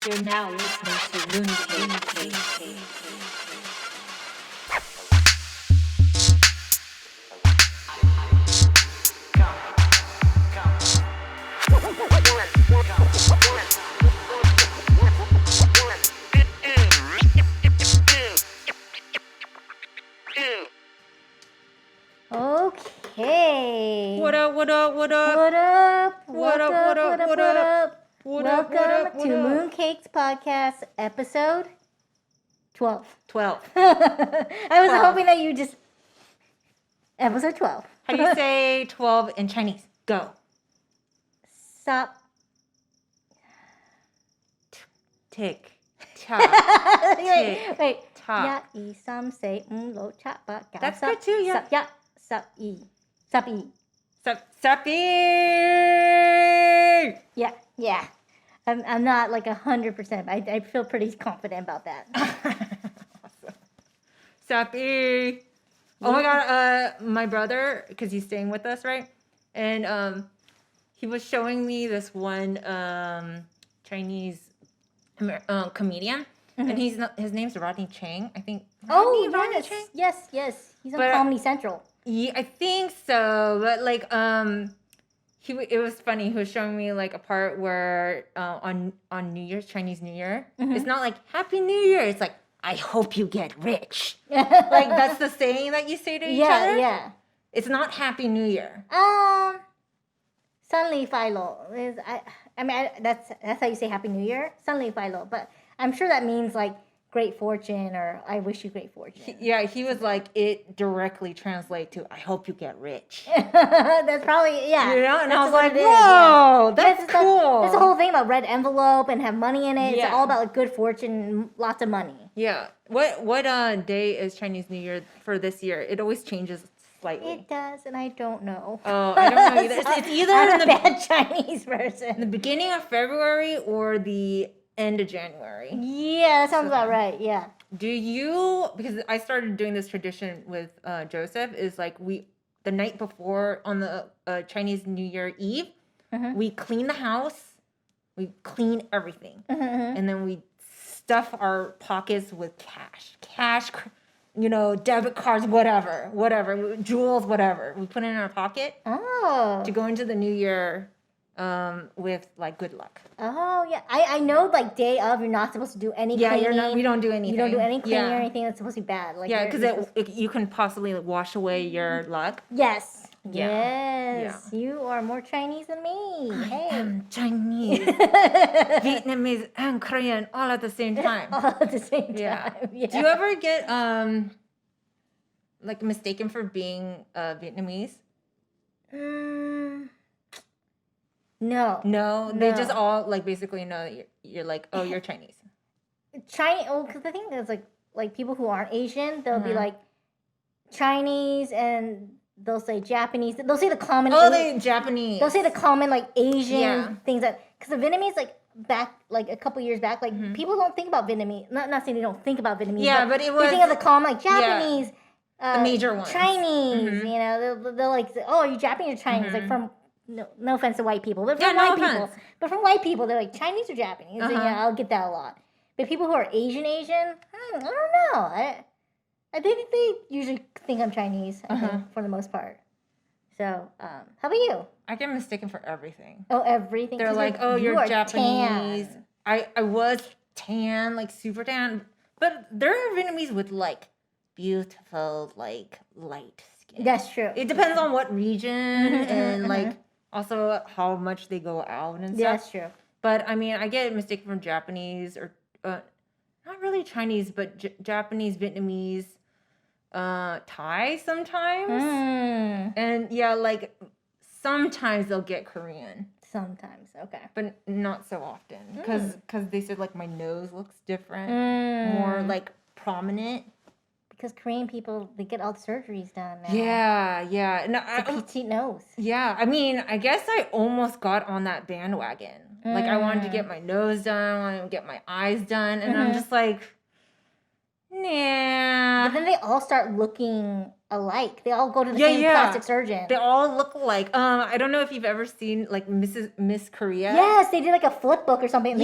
You're now listening to Mooncakes. Okay. What up? What up? Welcome to Mooncakes Podcast, episode 12. 12. I was hoping that you just... Episode 12. How do you say 12 in Chinese? Go. Sup. Tick. Tock. Wait. Tock. Ya, yi, some say, lo, cha, ba, ga, That's sup, good too, yeah. Sup, ya, sup, yi. Sup, yi. Sappy! Yeah. I'm not like 100%. I feel pretty confident about that. Awesome. Sappy! Oh my god, my brother, because he's staying with us, right? And he was showing me this one Chinese comedian. Mm-hmm. And his name's Rodney Chang, I think. Oh, Rodney yes. Chang? Yes. He's on But, Comedy Central. Yeah, I think so. But like, it was funny. He was showing me like a part where on New Year's, Chinese New Year, it's not like Happy New Year. It's like, I hope you get rich. Like that's the saying that you say to each other. Yeah. It's not Happy New Year. 新年快樂 is I mean that's how you say Happy New Year. 新年快樂, but I'm sure that means like great fortune or I wish you great fortune. He was like it directly translate to I hope you get rich. That's probably You know, and I was like, whoa, that's cool. That's the whole thing about red envelope and have money in it. Yeah. It's all about like good fortune, lots of money. Yeah. What day is Chinese New Year for this year? It always changes slightly. It does, and I don't know. Oh, I don't know either. It's either I'm in a bad Chinese person. the beginning of February or the end of January. Yeah, that sounds about right. Yeah. Do you, because I started doing this tradition with Joseph, is like the night before on the Chinese New Year Eve, we clean the house, we clean everything, and then we stuff our pockets with cash, debit cards, whatever, jewels, whatever. We put it in our pocket to go into the new year with like good luck. Oh yeah, I know. Like day of, you're not supposed to do any cleaning. We don't do anything. You don't do any cleaning or anything that's supposed to be bad. Like because you can possibly wash away your luck. Yes. Yeah. Yes. Yeah. You are more Chinese than me. I am Chinese, Vietnamese, and Korean all at the same time. All at the same time. Yeah. Yeah. Do you ever get like mistaken for being Vietnamese? No. They just all like basically know that you're like, oh, you're Chinese. Chinese. Oh, because the thing is like people who aren't Asian, they'll be like Chinese and they'll say Japanese. They'll say the common. They Japanese. They'll say the common like Asian things that because the Vietnamese like back like a couple years back like people don't think about Vietnamese. Not saying they don't think about Vietnamese. Yeah, but it was. They think of the common like Japanese. The major ones. Chinese. You know, they'll like say, oh, are you Japanese or Chinese? Like from. No offense to white people, but from white people, they're like Chinese or Japanese. So, yeah, I'll get that a lot. But people who are Asian, I don't know. I think they usually think I'm Chinese I think, for the most part. So, how about you? I get mistaken for everything. Oh, everything. They're like, oh, you're Japanese. Tan. I was tan, like super tan, but there are Vietnamese with like beautiful, like light skin. That's true. It depends on what region and like. Also, how much they go out and stuff. Yeah, that's true. But, I mean, I get mistaken for Japanese or, not really Chinese, but Japanese, Vietnamese, Thai sometimes. And, yeah, like, sometimes they'll get Korean. Sometimes, okay. But not so often. Because they said, like, my nose looks different. More, like, prominent. Because Korean people, they get all the surgeries done now. Yeah. No, it's a petite nose. Yeah, I mean, I guess I almost got on that bandwagon. Like, I wanted to get my nose done, I wanted to get my eyes done, and I'm just like, nah. But then they all start looking alike. They all go to the same plastic surgeon. They all look alike. I don't know if you've ever seen, like, Miss Korea. Yes, they did, like, a flip book or something.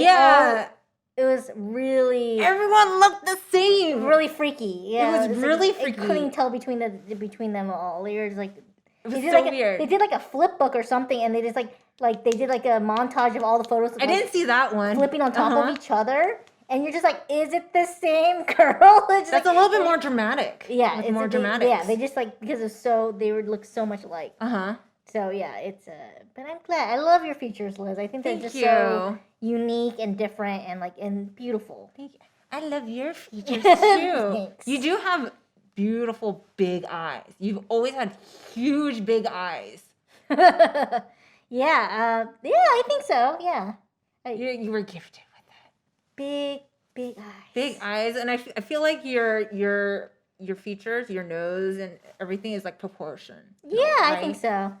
It was really Everyone looked the same. really freaky. Yeah, it was really like, freaky. I couldn't tell between them all. They were just like it was so weird. They did like a flip book or something, and they just like they did like a montage of all the photos. Of, I didn't see that one. Flipping on top of each other, and you're just like, is it the same girl? That's like, a little bit more dramatic. Yeah, it's more dramatic. Yeah, they just like because they would look so much alike. So yeah, it's but I'm glad. I love your features, Liz. I think they're just so unique and different and beautiful. Thank you. I love your features too. You do have beautiful big eyes. You've always had huge big eyes. Yeah, I think so. Yeah, you were gifted with that. Big eyes. Big eyes, and I feel like your features, your nose, and everything is like proportion. Yeah, right? I think so.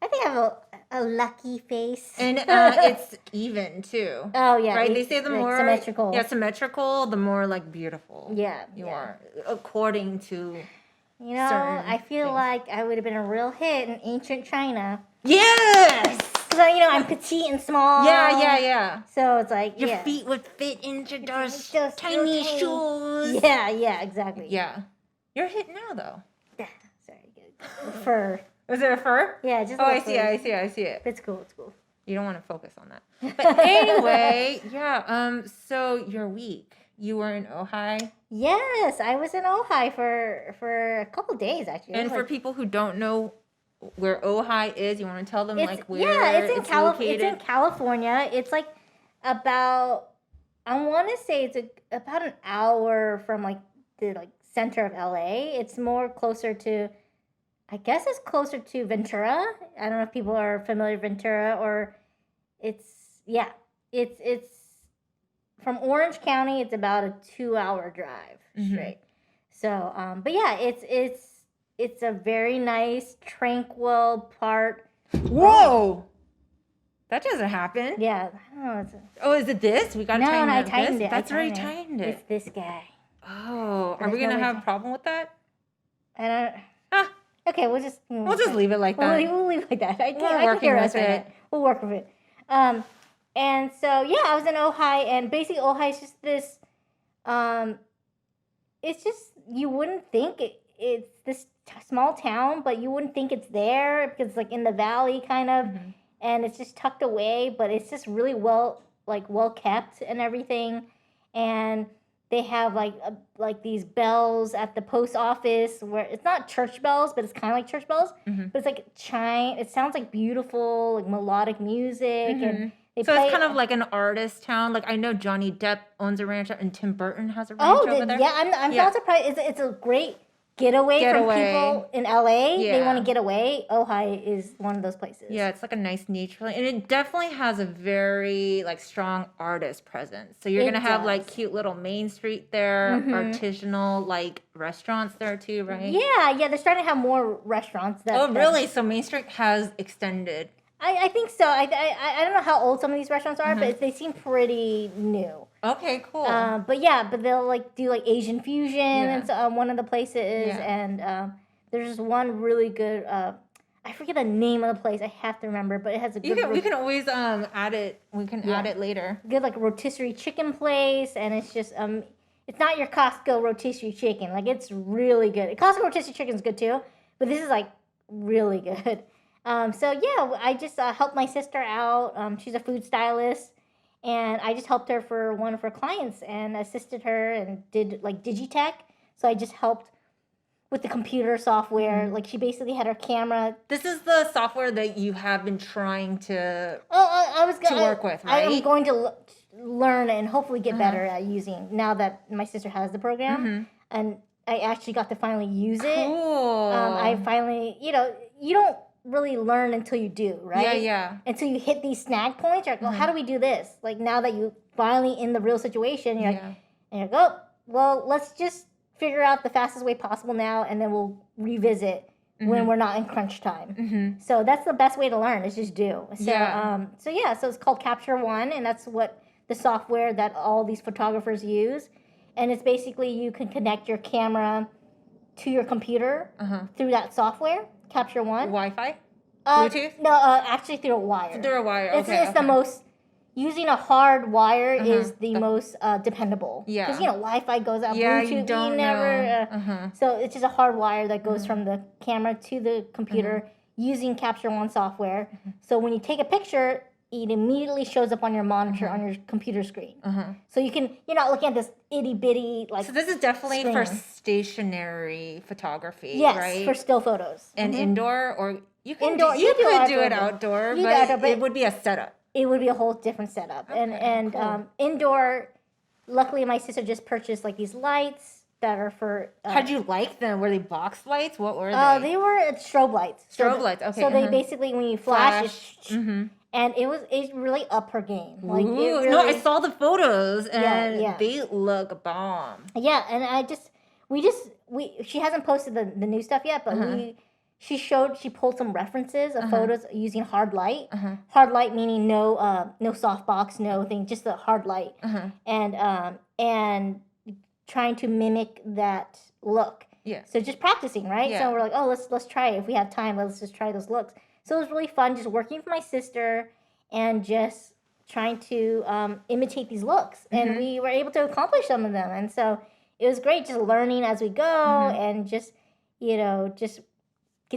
I think I have a lucky face. And it's even too. Oh yeah. Right? They say the more symmetrical. Yeah, symmetrical, the more like beautiful. Yeah. You are. According to I feel like I would have been a real hit in ancient China. Yes! Because I'm petite and small. Yeah. So it's like your feet would fit into those tiny shoes. Yeah, exactly. Yeah. You're a hit now though. Yeah. Sorry, good. Fur. Was it a fur? Yeah, just. I see it. It's cool. You don't want to focus on that. But anyway, yeah. So your week, you were in Ojai. Yes, I was in Ojai for a couple days actually. And for people who don't know where Ojai is, you want to tell them where it's located? It's in California. It's like about I want to say it's about an hour from like the center of LA. It's more closer to. I guess it's closer to Ventura. I don't know if people are familiar with Ventura or it's from Orange County. It's about a 2-hour drive straight. So, but yeah, it's a very nice, tranquil part. Whoa! That doesn't happen. Yeah, I don't know. Is it this? We got to tighten it. No, I tightened it. That's already tightened it. It's this guy. Oh, are we gonna have a problem with that? I don't. Okay, we'll just leave it like that. We'll leave it like that. I can hear us right now. We'll work with it. And so yeah, I was in Ojai, and basically Ojai is just this. It's just you wouldn't think it's this small town, but you wouldn't think it's there because it's like in the valley kind of, and it's just tucked away. But it's just really well kept and everything, and. They have like these bells at the post office where it's not church bells, but it's kind of like church bells. But it's like chime. It sounds like beautiful, like melodic music, and it's kind of like an artist town. Like I know Johnny Depp owns a ranch, and Tim Burton has a ranch over there. Yeah, I'm not surprised. It's a great getaway from people in LA. Yeah. They want to get away. Ojai is one of those places. Yeah, it's like a nice nature, and it definitely has a very strong artist presence. So you're gonna have cute little Main Street there, artisanal restaurants there too, right? Yeah, they're starting to have more restaurants. Really? So Main Street has extended. I think so. I don't know how old some of these restaurants are, but they seem pretty new. Okay, cool. But they'll do Asian fusion and so, one of the places, and there's just one really good. I forget the name of the place. I have to remember, but it has a good. We can always add it. We can add it later. Good rotisserie chicken place, and it's just it's not your Costco rotisserie chicken. It's really good. Costco rotisserie chicken is good too, but this is really good. So yeah, I just helped my sister out. She's a food stylist, and I just helped her for one of her clients and assisted her and did Digitech. So I just helped with the computer software. She basically had her camera. This is the software that you have been trying to work with, right? I'm going to learn and hopefully get better at using now that my sister has the program, and I actually got to finally use it. Cool. I finally, you don't really learn until you do, right? Yeah. Until you hit these snag points, you're like, well, how do we do this? Now that you finally in the real situation, you're and you're like, well, let's just figure out the fastest way possible now, and then we'll revisit when we're not in crunch time. So that's the best way to learn is just do. So so it's called Capture One, and that's what the software that all these photographers use. And it's basically you can connect your camera to your computer through that software. Capture One. Wi-Fi? Bluetooth? No, actually through a wire. Through a wire, It's the most using a hard wire is the most dependable. Yeah. Because, Wi-Fi goes out, Yeah, Bluetooth, you don't never... So it's just a hard wire that goes from the camera to the computer using Capture One software. So when you take a picture, it immediately shows up on your monitor, on your computer screen. So you're not looking at this itty-bitty, So this is definitely screen. for stationary photography, yes, right? for still photos. And indoor, or you could Indoor, do, you could do it outdoor. outdoor, You but, do outdoor, but it would be a setup. It would be a whole different setup. Okay, cool. Indoor, luckily my sister just purchased like these lights that are for... How'd you like them? Were they box lights? What were they? They were strobe lights. Strobe lights, okay. So they basically, when you flash. And it really upped her game. Like, Ooh, really, no, I saw the photos and Yeah. they look bomb. Yeah, and she hasn't posted the new stuff yet, but she pulled some references of photos using hard light. Hard light meaning no softbox, no thing, just the hard light. And trying to mimic that look. Yeah. So just practicing, right? Yeah. So we're like, oh, let's try it. If we have time, let's just try those looks. So it was really fun just working with my sister and just trying to imitate these looks. And we were able to accomplish some of them. And so it was great just learning as we go and just get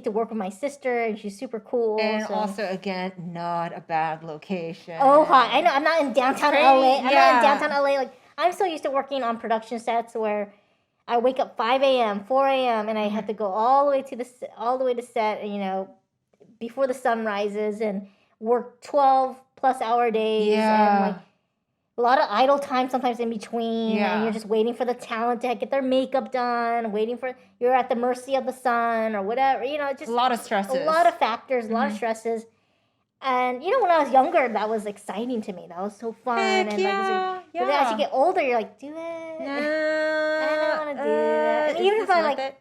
to work with my sister. And she's super cool. And also, again, not a bad location. Ojai. I know. I'm not in downtown Great, LA. I'm not in yeah. downtown LA. Like, I'm so used to working on production sets where I wake up 5 a.m., 4 a.m., and I have to go all the way to set, and, before the sun rises and work 12+ hour days and like a lot of idle time sometimes in between and you're just waiting for the talent to get their makeup done, you're at the mercy of the sun or whatever, just a lot of stresses. A lot of factors, a lot of stresses. And when I was younger, that was exciting to me. That was so fun. Heck and yeah. But then as you get older, you're like, do it. No, I don't want to do that. And even if I I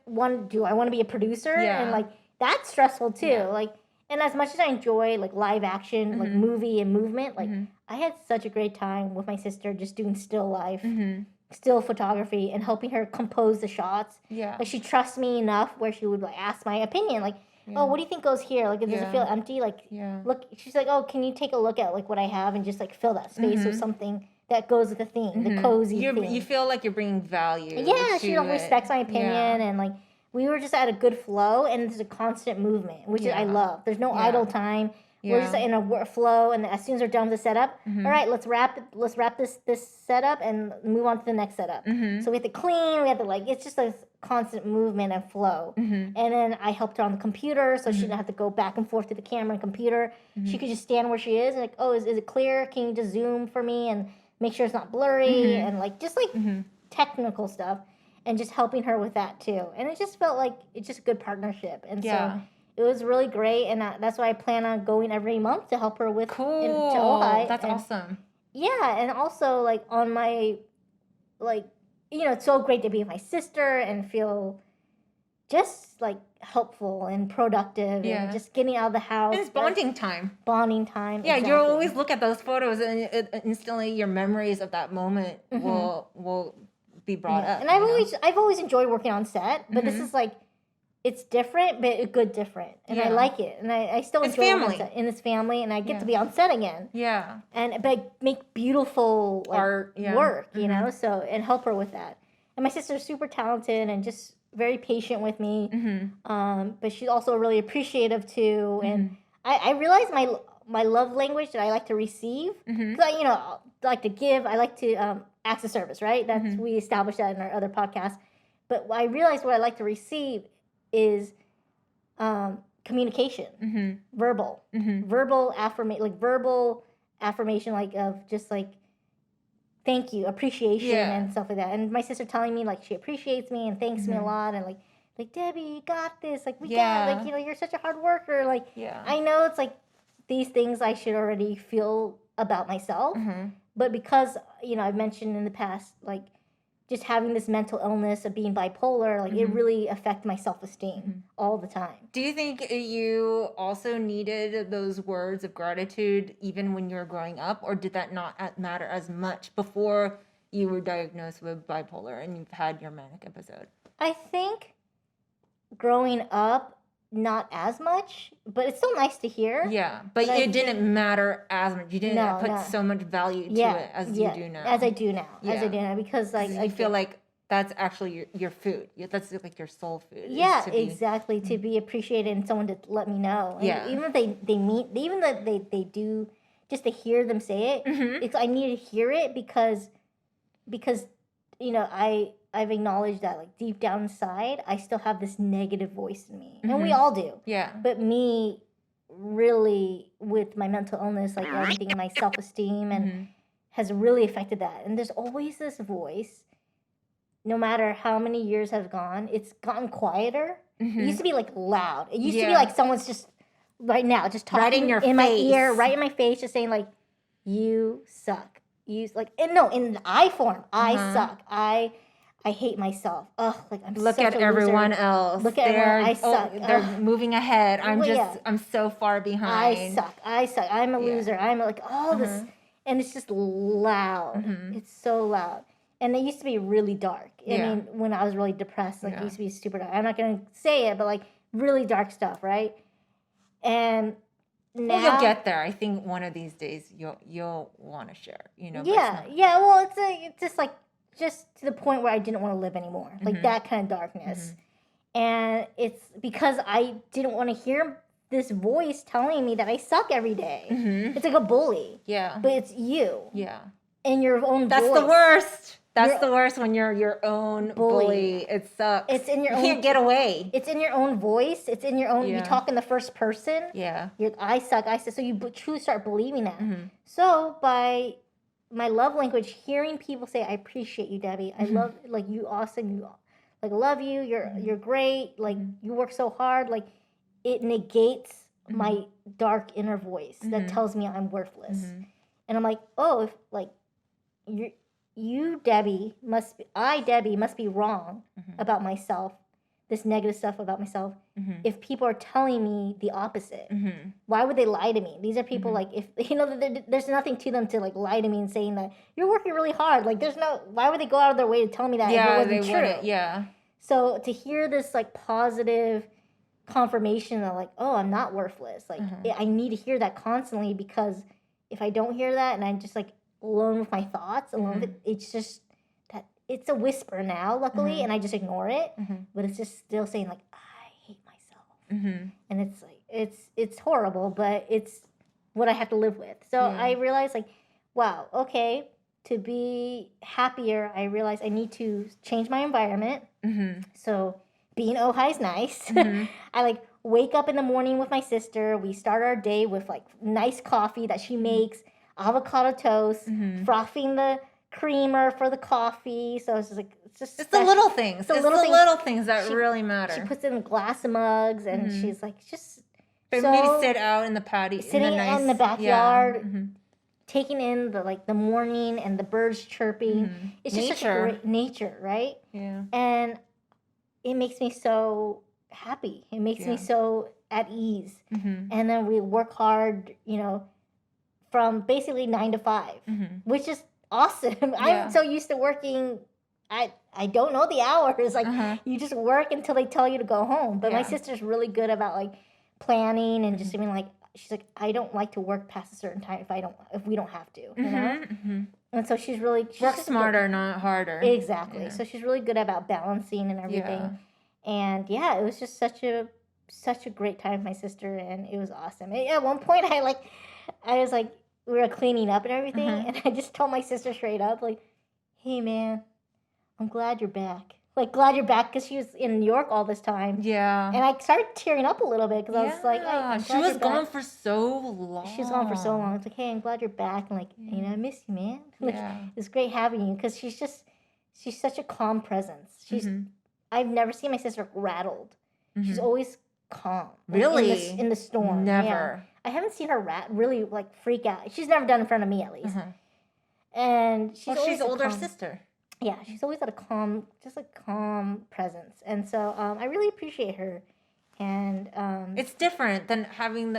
want to be a producer and like that's stressful too. Yeah. Like, and as much as I enjoy like live action, like movie and movement, like I had such a great time with my sister just doing still life, still photography, and helping her compose the shots. Yeah. Like she trusts me enough where she would like ask my opinion, like, oh, what do you think goes here? Like, does it feel empty? Like, look, she's like, oh, can you take a look at like what I have and just like fill that space with something that goes with the theme, the cozy theme. You feel like you're bringing value. Yeah, she respects my opinion and like we were just at a good flow and it's a constant movement, which I love. There's no idle time. We're just in a flow, and as soon as we're done with the setup, all right, let's wrap this setup and move on to the next setup. So we have to clean, we have to it's just a constant movement and flow. And then I helped her on the computer, so she didn't have to go back and forth to the camera and computer. She could just stand where she is and like, oh, is it clear? Can you just zoom for me and make sure it's not blurry and technical stuff. And just helping her with that too. And it just felt like it's just a good partnership. And so it was really great. And that's why I plan on going every month to help her with to Ojai. That's awesome. Yeah. And also like on my, it's so great to be with my sister and feel just like helpful and productive and just getting out of the house. And it's bonding time. Bonding time. Yeah, exactly. you'll always look at those photos and instantly your memories of that moment will be brought up. And I've always enjoyed working on set, but this is like it's different, but a good different, and I like it, and I still enjoy working on set. And it's family, and I get to be on set again. Yeah, but make beautiful art work, you know. So and help her with that. And my sister's super talented and just very patient with me, but she's also really appreciative too. And I realize my love language that I like to receive, because I like to give, I like to acts of service, right? That's we established that in our other podcast. But I realized what I like to receive is communication, verbal affirmation, like of just like thank you, appreciation, and stuff like that. And my sister telling me like she appreciates me and thanks me a lot, and like Debbie, you got this, like we got, like you're such a hard worker, like I know it's like these things I should already feel about myself. But because, I've mentioned in the past, like, just having this mental illness of being bipolar, like, it really affected my self-esteem all the time. Do you think you also needed those words of gratitude even when you were growing up? Or did that not matter as much before you were diagnosed with bipolar and you've had your manic episode? I think growing up, not as much, but it's still nice to hear. Yeah, but it didn't matter as much. You didn't put so much value to it as you do now. As I do now, because like I feel like that's actually your food. That's like your soul food. Yeah, exactly. To be appreciated and someone to let me know. And even if they do, just to hear them say it, it's I need to hear it because I've acknowledged that like deep down inside I still have this negative voice in me, and we all do. Yeah. But me, really, with my mental illness, like everything in my self-esteem and has really affected that. And there's always this voice. No matter how many years have gone, it's gotten quieter. It used to be like loud. It used to be like someone's just right now, just talking in my ear, right in my face, just saying like, "You suck." You like, and no, in the I form, I suck. I hate myself. Ugh, like I'm. Look at everyone else. Look at everyone. I suck. They're moving ahead. I'm so far behind. I suck. I'm a loser. I'm like all this, and it's just loud. It's so loud. And it used to be really dark. I mean, when I was really depressed, like it used to be super dark. I'm not gonna say it, but like really dark stuff, right? And now you'll get there. I think one of these days you'll want to share. Yeah. Well, it's just like to the point where I didn't want to live anymore, like that kind of darkness. And it's because I didn't want to hear this voice telling me that I suck every day. It's like a bully. Yeah. But it's you. Yeah. In your own voice. That's the worst. That's the worst when you're your own bully. It sucks. It's in your own. You can't get away. It's in your own voice. It's in your own. You talk in the first person. Yeah. You're like, I suck. So you truly start believing that. So by my love language, hearing people say, "I appreciate you, Debbie. I love like you, awesome. You like love you. You're great. Like you work so hard. Like it negates my dark inner voice that tells me I'm worthless." And I'm like, oh, if like Debbie must be wrong about myself, this negative stuff about myself, if people are telling me the opposite. Why would they lie to me? These are people like, if there's nothing to them to like lie to me and saying that you're working really hard. Like why would they go out of their way to tell me that if it wasn't true? Yeah. So to hear this like positive confirmation of like, oh, I'm not worthless. Like I need to hear that constantly, because if I don't hear that and I'm just like alone with my thoughts, alone with it, it's just that it's a whisper now, luckily, and I just ignore it. But it's just still saying like, I hate myself, and it's like it's horrible, but it's what I have to live with. So I realized like, wow, okay, to be happier, I realized I need to change my environment. So being Ojai is nice. I like wake up in the morning with my sister. We start our day with like nice coffee that she makes, avocado toast, frothing the creamer for the coffee. So it's just like it's the little things. It's the little things that really matter. She puts it in glass mugs, and she's like just maybe sit out in the patio, sitting in the backyard, taking in the morning and the birds chirping. It's just such a great nature, right? Yeah. And it makes me so happy. It makes me so at ease. And then we work hard, from basically 9 to 5, which is awesome. I'm so used to working. I don't know the hours. Like you just work until they tell you to go home. But my sister's really good about like planning and just being like, she's like, I don't like to work past a certain time if we don't have to, And so she's work smarter, not harder. Exactly. Yeah. So she's really good about balancing and everything. And it was just such a great time with my sister, and it was awesome. And at one point I was like, we were cleaning up and everything, and I just told my sister straight up, like, hey man, I'm glad you're back. Like, glad you're back, because she was in New York all this time. Yeah. And I started tearing up a little bit, because I was like, she was gone for so long. She was gone for so long. It's like, hey, I'm glad you're back. And like, I miss you, man. Like, it's great having you, because she's such a calm presence. I've never seen my sister rattled. She's always calm. Really? In the storm. Never. Yeah. I haven't seen her really like freak out. She's never done in front of me, at least. And she's older sister. Yeah, she's always at a calm presence, and so I really appreciate her. And it's different than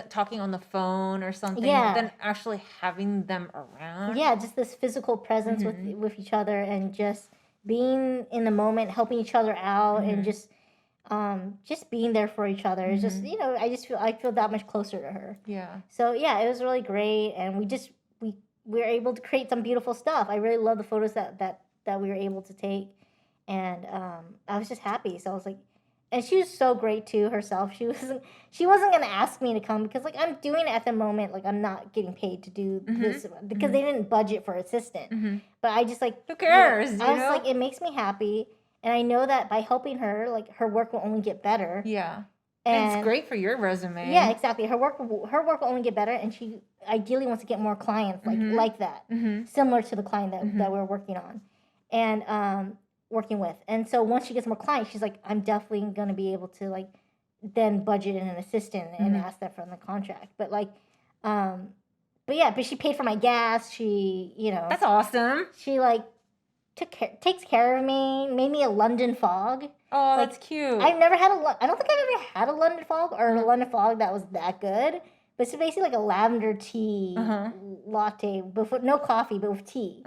talking on the phone or something. Than actually having them around. Yeah, just this physical presence with each other, and just being in the moment, helping each other out, and just just being there for each other is just, I feel that much closer to her. Yeah. So yeah, it was really great, and we were able to create some beautiful stuff. I really love the photos that we were able to take, and I was just happy. So I was like, and she was so great too herself. She wasn't gonna ask me to come because like I'm doing it at the moment. Like I'm not getting paid to do this because they didn't budget for assistant. But I just like, who cares? I was like, it makes me happy, and I know that by helping her, like her work will only get better. Yeah, and it's great for your resume. Yeah, exactly. Her work will only get better, and she ideally wants to get more clients like that, similar to the client that we're working on, and working with. And so once she gets more clients, she's like, I'm definitely going to be able to like then budget in an assistant and ask that from the contract. But like, but she paid for my gas. She, that's awesome. She like takes care of me, made me a London fog. Oh, like, that's cute. I don't think I've ever had a London fog or a London fog that was that good. But it's basically like a lavender tea latte, but with no coffee, but with tea.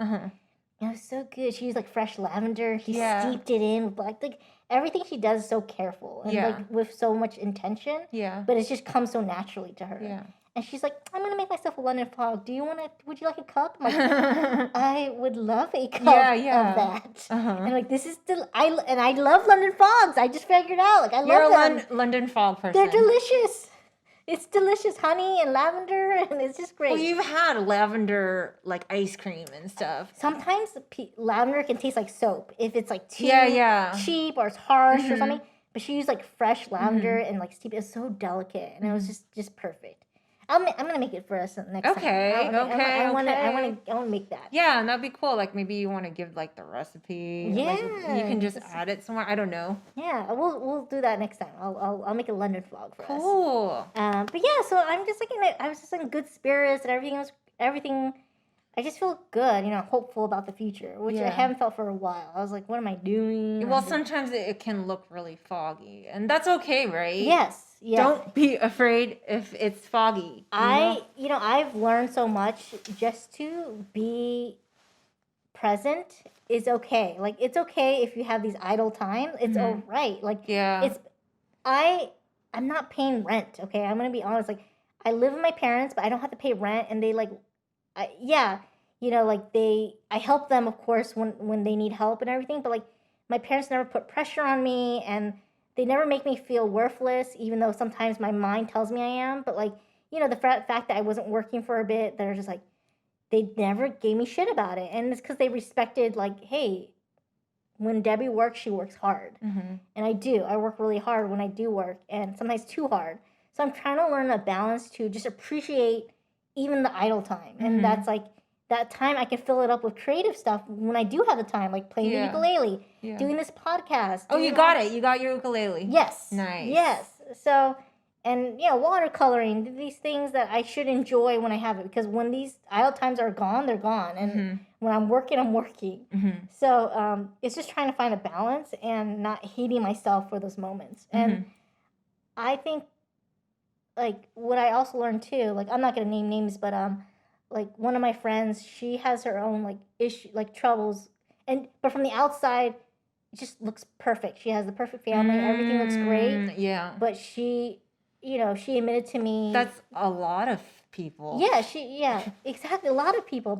It was so good. She used like fresh lavender. She steeped it in with like everything she does is so careful and like with so much intention. Yeah. But it just comes so naturally to her. Yeah. And she's like, I'm gonna make myself a London fog. Would you like a cup? I'm like, I would love a cup of that. And like this is I love London fogs. I just figured out. Like I love them. You're a London fog person. They're delicious. It's delicious, honey and lavender, and it's just great. Well, you've had lavender like ice cream and stuff. Sometimes lavender can taste like soap if it's like too cheap or it's harsh or something. But she used like fresh lavender and like steep. It's so delicate, and it was just perfect. I'm gonna make it for us next time. I want to make that. Yeah, and that'd be cool. Like maybe you want to give like the recipe. Yeah, like, you can just add it somewhere. I don't know. Yeah, we'll do that next time. I'll make a London vlog for us. Cool. But yeah, so I'm just like I was just in good spirits and everything. I just feel good, hopeful about the future, which I haven't felt for a while. I was like, what am I doing? Well, sometimes it can look really foggy, and that's okay, right? Yes. Yeah. Don't be afraid if it's foggy. I've learned so much. Just to be present is okay. Like, it's okay if you have these idle times. It's all right. Like, I'm not paying rent, okay? I'm going to be honest. Like, I live with my parents, but I don't have to pay rent, and they, like, I help them, of course, when they need help and everything, but, like, my parents never put pressure on me, and they never make me feel worthless, even though sometimes my mind tells me I am. But, like, the fact that I wasn't working for a bit, they're just, like, they never gave me shit about it. And it's because they respected, like, hey, when Debbie works, she works hard. And I do. I work really hard when I do work, and sometimes too hard. So I'm trying to learn a balance to just appreciate even the idle time. And that's, like, that time I can fill it up with creative stuff when I do have the time, like playing the ukulele, doing this podcast. Oh, you got it. You got your ukulele. Yes. Nice. Yes. So, and, watercoloring, these things that I should enjoy when I have it. Because when these idle times are gone, they're gone. And when I'm working, I'm working. So it's just trying to find a balance and not hating myself for those moments. And I think, like, what I also learned, too, like, I'm not going to name names, but, like, one of my friends, she has her own, like, issue, like, troubles, but from the outside, it just looks perfect. She has the perfect family. Everything looks great. Yeah. But she admitted to me. That's a lot of people. Yeah, exactly. A lot of people.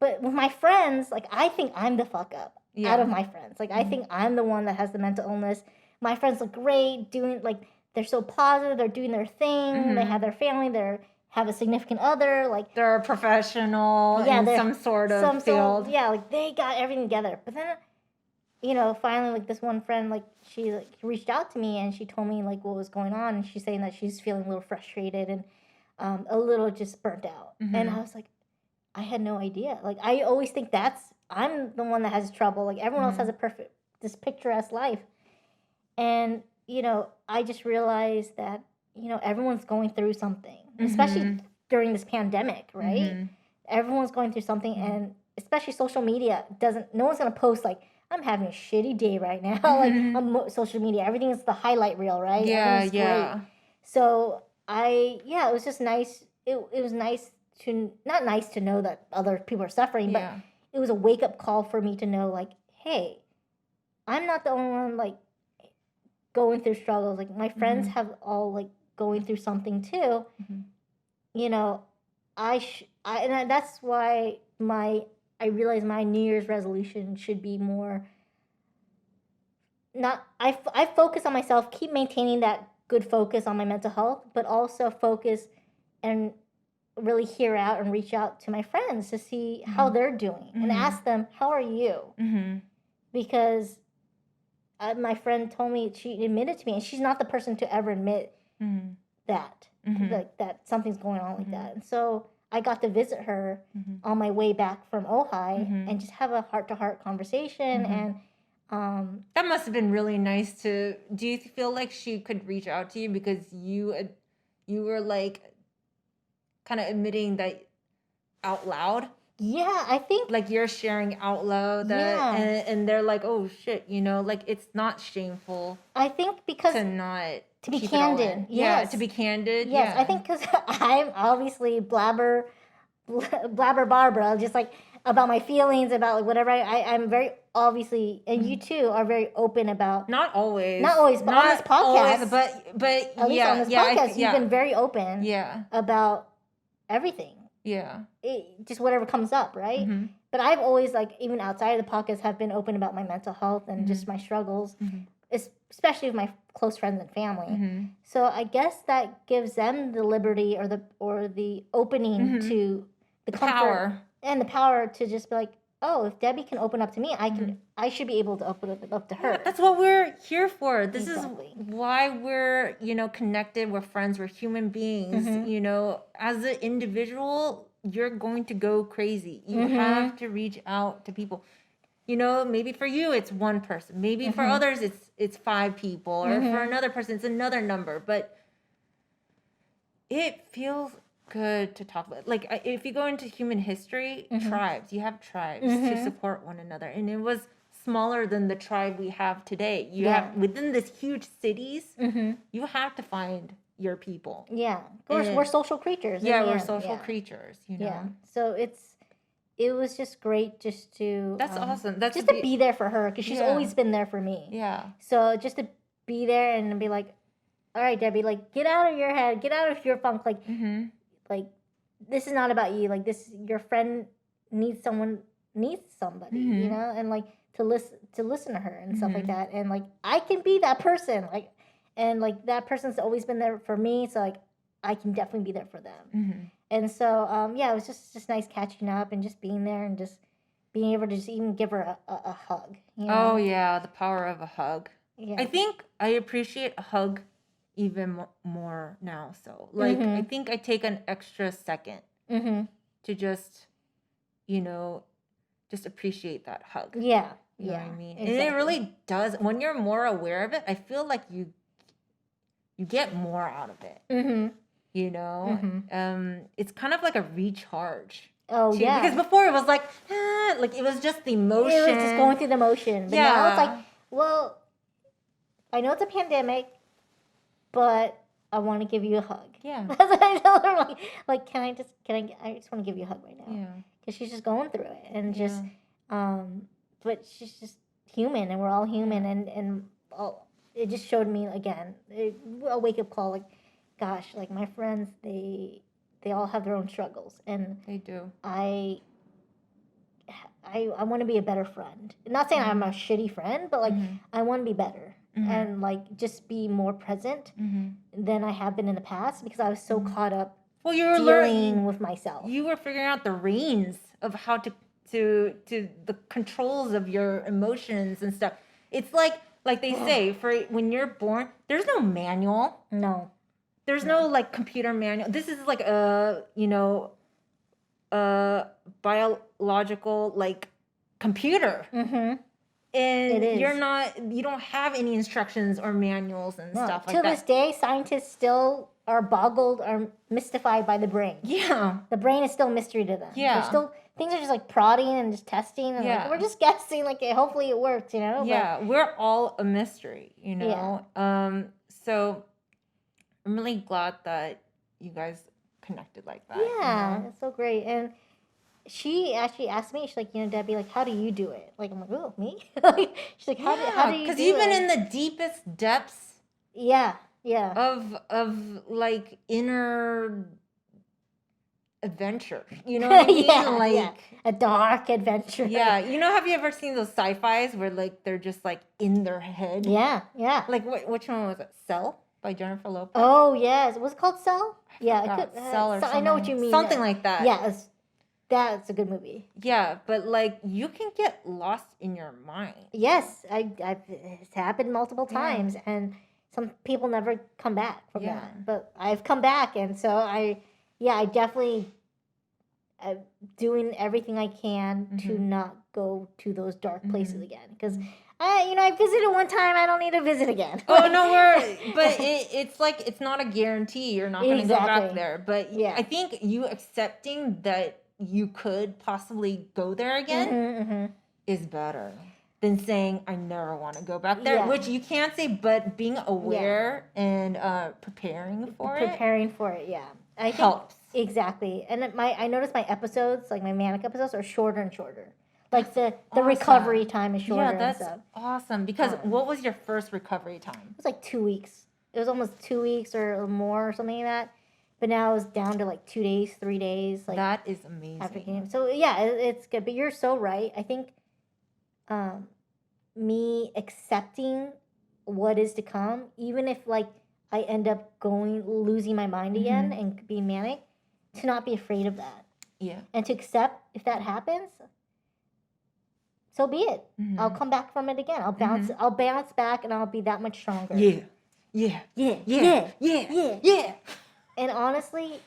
But with my friends, like, I think I'm the fuck up out of my friends. Like, I think I'm the one that has the mental illness. My friends look great, they're so positive, they're doing their thing, they have their family, have a significant other, like they're a professional in some sort of field. Like they got everything together. But then, finally, like this one friend, like she reached out to me and she told me like what was going on, and she's saying that she's feeling a little frustrated and a little just burnt out. And I was like, I had no idea. Like I always think I'm the one that has trouble. Like everyone else has this picturesque life, and I just realized that everyone's going through something. Especially during this pandemic, right? Everyone's going through something, and especially social media no one's going to post like, I'm having a shitty day right now. Like on social media, everything is the highlight reel, right? Yeah. Great. So it was just nice. It was nice not nice to know that other people are suffering, but it was a wake up call for me to know like, hey, I'm not the only one, like, going through struggles. Like my friends have all like going through something too. You know, that's why I realize my New Year's resolution should be more. I focus on myself, keep maintaining that good focus on my mental health, but also focus and really hear out and reach out to my friends to see how they're doing and ask them, how are you? Because my friend told me, she admitted to me, and she's not the person to ever admit that, like that something's going on like that. And so I got to visit her on my way back from Ojai and just have a heart-to-heart conversation. And that must have been really nice to. Do you feel like she could reach out to you because you were like kind of admitting that out loud? Yeah, I think like you're sharing out loud that, and they're like, oh shit, you know, like it's not shameful. I think because to be candid. Yeah, to be candid. Yes, I think because I'm obviously blabber Barbara, just like about my feelings, about like whatever. I'm very obviously, and you too are very open about. Not always, but on this podcast. Always, but at least on this podcast, you've been very open. About everything. Just whatever comes up, right? But I've always, like, even outside of the podcast, have been open about my mental health and just my struggles, especially with my close friends and family. So I guess that gives them the liberty or the opening to the comfort power and the power to just be like, oh, if Debbie can open up to me, I should be able to open up to her. Yeah, that's what we're here for. This is why we're, connected. We're friends. We're human beings. As an individual, you're going to go crazy. You have to reach out to people. Maybe for you, it's one person. Maybe for others, it's 5 people. Or for another person, it's another number. But it feels good to talk about. Like, if you go into human history, tribes, you have tribes to support one another. And it was smaller than the tribe we have today. You have, within this huge cities, you have to find your people. Yeah. Of course, we're social creatures. We're social creatures, Yeah. So it was just great just to... That's awesome. That's just to be there for her, because she's always been there for me. Yeah. So just to be there and be like, all right, Debbie, like, get out of your head, get out of your funk, like... Like, this is not about you. Like, your friend needs somebody, and like to listen to her and stuff like that. And like, I can be that person. Like, and like that person's always been there for me. So like, I can definitely be there for them. And so, it was just nice catching up and just being there and just being able to just even give her a hug. Oh yeah, the power of a hug. Yeah. I think I appreciate a hug even more now. So like I think I take an extra second to just just appreciate that hug. You know what I mean? Exactly. And it really does, when you're more aware of it, I feel like you get more out of it. It's kind of like a recharge. Oh too, yeah, because before it was like it was just the emotion. It was just going through the motion. But now it's like, well, I know it's a pandemic, but I want to give you a hug. Yeah. That's what I tell her. Like, I just want to give you a hug right now. Yeah. Because she's just going through it. And just, but she's just human, and we're all human. And it just showed me, again, a wake-up call. Like, gosh, like, my friends, they all have their own struggles. And they do. I want to be a better friend. Not saying I'm a shitty friend, but, like, I want to be better. And like just be more present than I have been in the past, because I was so caught up dealing with myself. You were figuring out the reins of how to the controls of your emotions and stuff. It's like they say, for when you're born, there's no manual. No. There's no like computer manual. This is like a biological like computer. And you don't have any instructions or manuals and stuff like that. To this day, scientists still are boggled or mystified by the brain. Yeah. The brain is still a mystery to them. Yeah. Things are just like prodding and just testing. And like, we're just guessing, like, hopefully it works, Yeah, but, we're all a mystery, Yeah. So I'm really glad that you guys connected like that. Yeah, it's so great. And she actually asked me, she's like, Debbie, like, how do you do it? Like, I'm like, oh, me? Like, she's like, how do you do it? Because you've been in the deepest depths. Yeah. Of like inner adventure. You know what I mean? Like a dark adventure. Yeah. Have you ever seen those sci-fis where like they're just like in their head? Yeah. Like which one was it? Cell by Jennifer Lopez? Oh, yes. Was it called Cell? Yeah. Cell or something. I know what you mean. Something like that. Yeah. That's a good movie. Yeah, but like you can get lost in your mind. Yes. It's happened multiple times, and some people never come back from that. But I've come back, and so I definitely doing everything I can to not go to those dark places again. Because I visited one time, I don't need to visit again. Oh no, but it's like it's not a guarantee you're not going to go back there. But I think you accepting that you could possibly go there again is better than saying I never want to go back there, which you can't say, but being aware and preparing for it, I think helps. Exactly. And I noticed my episodes, like my manic episodes, are shorter and shorter. Like the recovery time is shorter. Yeah, that's awesome. Because what was your first recovery time? It was like 2 weeks. It was almost 2 weeks or more or something like that. But now it's down to like 2 days, 3 days. Like that is amazing. After game. So yeah, it's good. But you're so right. I think me accepting what is to come, even if like I end up losing my mind again and being manic, to not be afraid of that. Yeah. And to accept if that happens, so be it. I'll come back from it again. I'll bounce back, and I'll be that much stronger. Yeah. And honestly,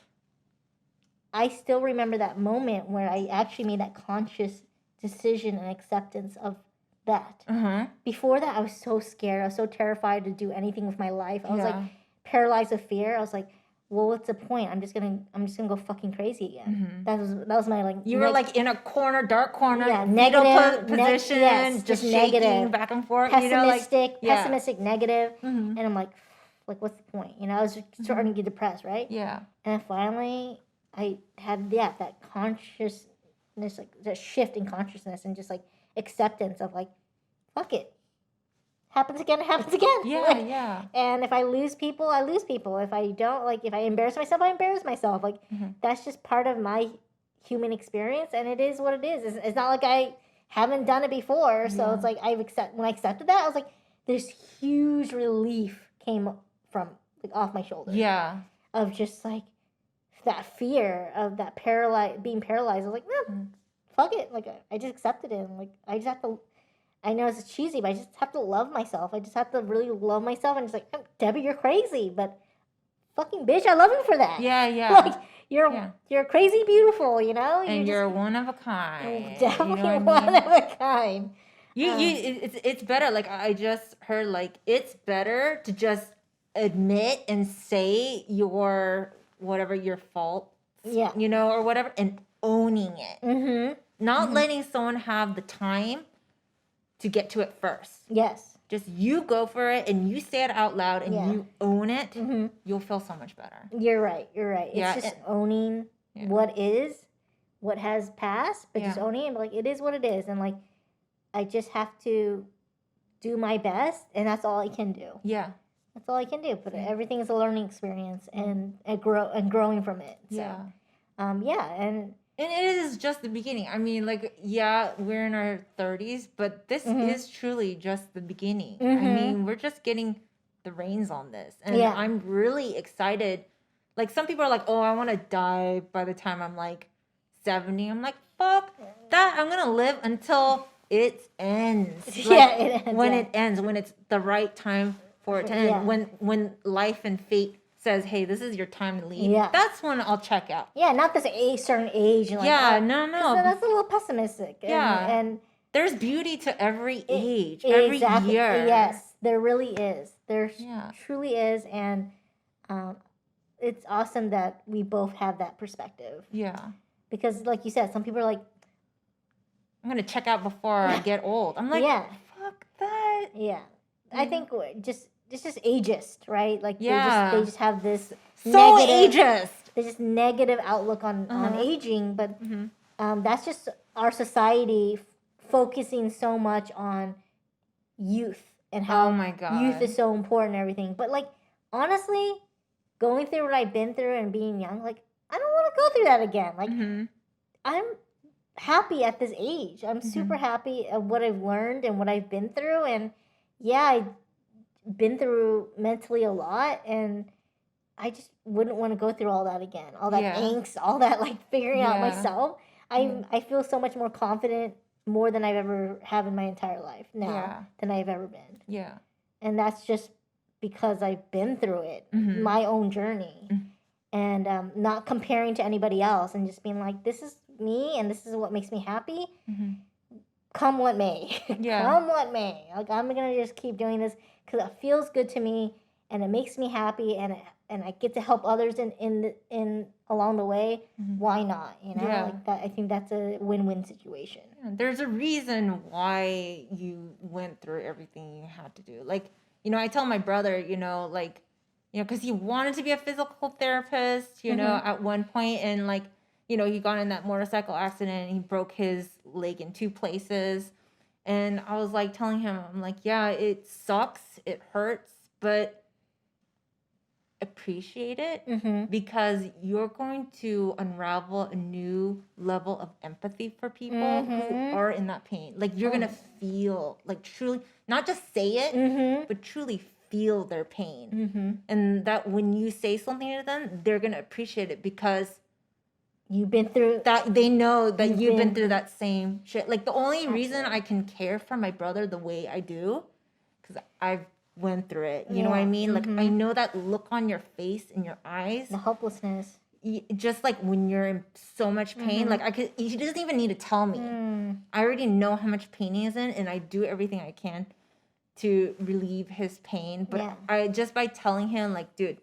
I still remember that moment where I actually made that conscious decision and acceptance of that. Before that, I was so scared. I was so terrified to do anything with my life. I was like paralyzed with fear. I was like, well, what's the point? I'm just gonna go fucking crazy again. That was my like. You were like in a dark corner, negative position, just shaking negative, back and forth. Pessimistic, negative, and I'm like, what's the point? I was starting to get depressed, right? Yeah. And then finally, I had that consciousness, like that shift in consciousness, and just like acceptance of like, fuck it. Happens again. Yeah. And if I lose people, I lose people. If I don't, like, if I embarrass myself, I embarrass myself. Like, that's just part of my human experience, and it is what it is. It's not like I haven't done it before. So it's like when I accepted that, I was like, this huge relief came from like off my shoulders. Yeah. Of just like that fear of that being paralyzed. I was like, no, fuck it. Like I just accepted it. And like I just have to. I know it's cheesy, but I just have to love myself. I just have to really love myself. And it's like, Debbie, you're crazy, but fucking bitch, I love you for that. Yeah. Like you're crazy beautiful, And you're one of a kind. Definitely one of a kind. It's better. Like I just heard, like it's better to just admit and say your fault. Yeah. Or whatever, and owning it. Not letting someone have the time to get to it first. Yes. Just you go for it and you say it out loud and you own it. You'll feel so much better. You're right. It's just owning what has passed, but just owning it. Like, it is what it is. And like, I just have to do my best, and that's all I can do. Yeah. That's all I can do. But everything is a learning experience and growing from it. So, And it is just the beginning. I mean, like, we're in our 30s, but this is truly just the beginning. I mean, we're just getting the reins on this. And I'm really excited. Like, some people are like, oh, I want to die by the time I'm like 70. I'm like, fuck that. I'm going to live until it ends. Like, it ends. When it ends, when it's the right time for it to end. When life and fate says, hey, this is your time to leave. Yeah. That's when I'll check out. Yeah, not this certain age. And like, no. That's a little pessimistic. And there's beauty to every age, every year. Yes, there really is. There truly is. And it's awesome that we both have that perspective. Yeah. Because like you said, some people are like, I'm going to check out before I get old. I'm like, fuck that. Yeah. I think it's just ageist, right? Like they just have this ageist. They just negative outlook on aging, but that's just our society focusing so much on youth and how youth is so important and everything. But like, honestly, going through what I've been through and being young, like, I don't want to go through that again. Like, I'm happy at this age. I'm super happy at what I've learned and what I've been through. And yeah, I've been through mentally a lot, and I just wouldn't want to go through all that again. All that angst, all that like figuring out myself. I feel so much more confident more than I've ever have in my entire life now than I've ever been. Yeah. And that's just because I've been through it, my own journey. And not comparing to anybody else and just being like, this is me and this is what makes me happy. Come what may. Come what may. Like, I'm going to just keep doing this because it feels good to me and it makes me happy and I get to help others in along the way. Why not? You know, like that. I think that's a win-win situation. There's a reason why you went through everything you had to do. Like, you know, I tell my brother, you know, like, you know, because he wanted to be a physical therapist, you know, at one point, and like, you know, he got in that motorcycle accident and he broke his leg in 2 places. And I was like telling him, I'm like, yeah, it sucks, it hurts, but appreciate it because you're going to unravel a new level of empathy for people who are in that pain. Like, you're going to feel, like, truly, not just say it, but truly feel their pain. And that when you say something to them, they're going to appreciate it because you've been through that. They know that you've been through that same shit. Like, the only reason I can care for my brother the way I do, because I've went through it. You know what I mean? Like, I know that look on your face, in your eyes. The helplessness. Just like when you're in so much pain, like he doesn't even need to tell me. I already know how much pain he is in, and I do everything I can to relieve his pain. But I just by telling him, like, dude,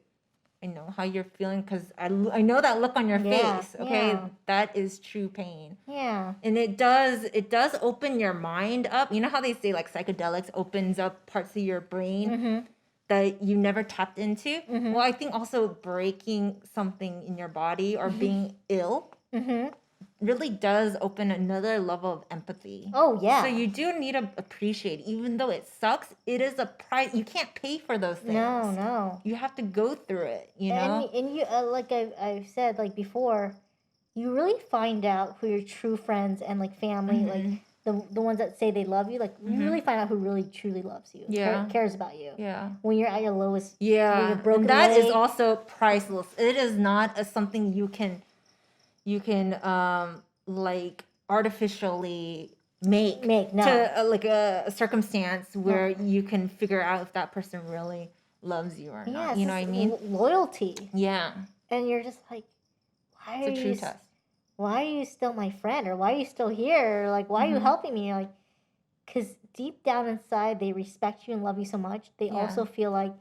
I know how you're feeling because I know that look on your face. Okay, that is true pain. Yeah, and it does open your mind up. You know how they say like psychedelics opens up parts of your brain that you never tapped into. Well, I think also breaking something in your body or being ill really does open another level of empathy. Oh, yeah. So you do need to appreciate, even though it sucks, it is a price. You can't pay for those things. No. You have to go through it, you know? And you, like I've said, like before, you really find out who your true friends and like family, like the ones that say they love you, like you really find out who really truly loves you, cares about you. Yeah. When you're at your lowest, when you're broken. That is also priceless. It is not something you can like artificially make to like a circumstance where you can figure out if that person really loves you or not. You know what I mean? Loyalty. Yeah. And you're just like, it's a true test. Why are you still my friend? Or why are you still here? Or like, why are you helping me? Like, because deep down inside, they respect you and love you so much. They also feel like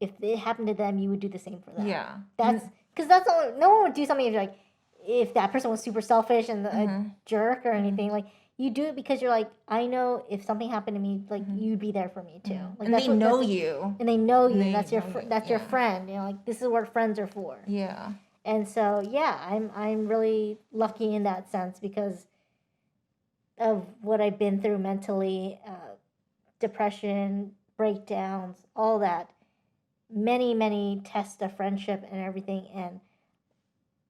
if it happened to them, you would do the same for them. Yeah. That's because that's all. No one would do something if you're like, if that person was super selfish and a jerk or anything. Like, you do it because you're like, I know if something happened to me, like you'd be there for me too. Like, and they know you. And they know you. That's your your friend. You know, like this is what friends are for. Yeah. And so I'm really lucky in that sense because of what I've been through mentally, depression, breakdowns, all that. Many tests of friendship and everything, and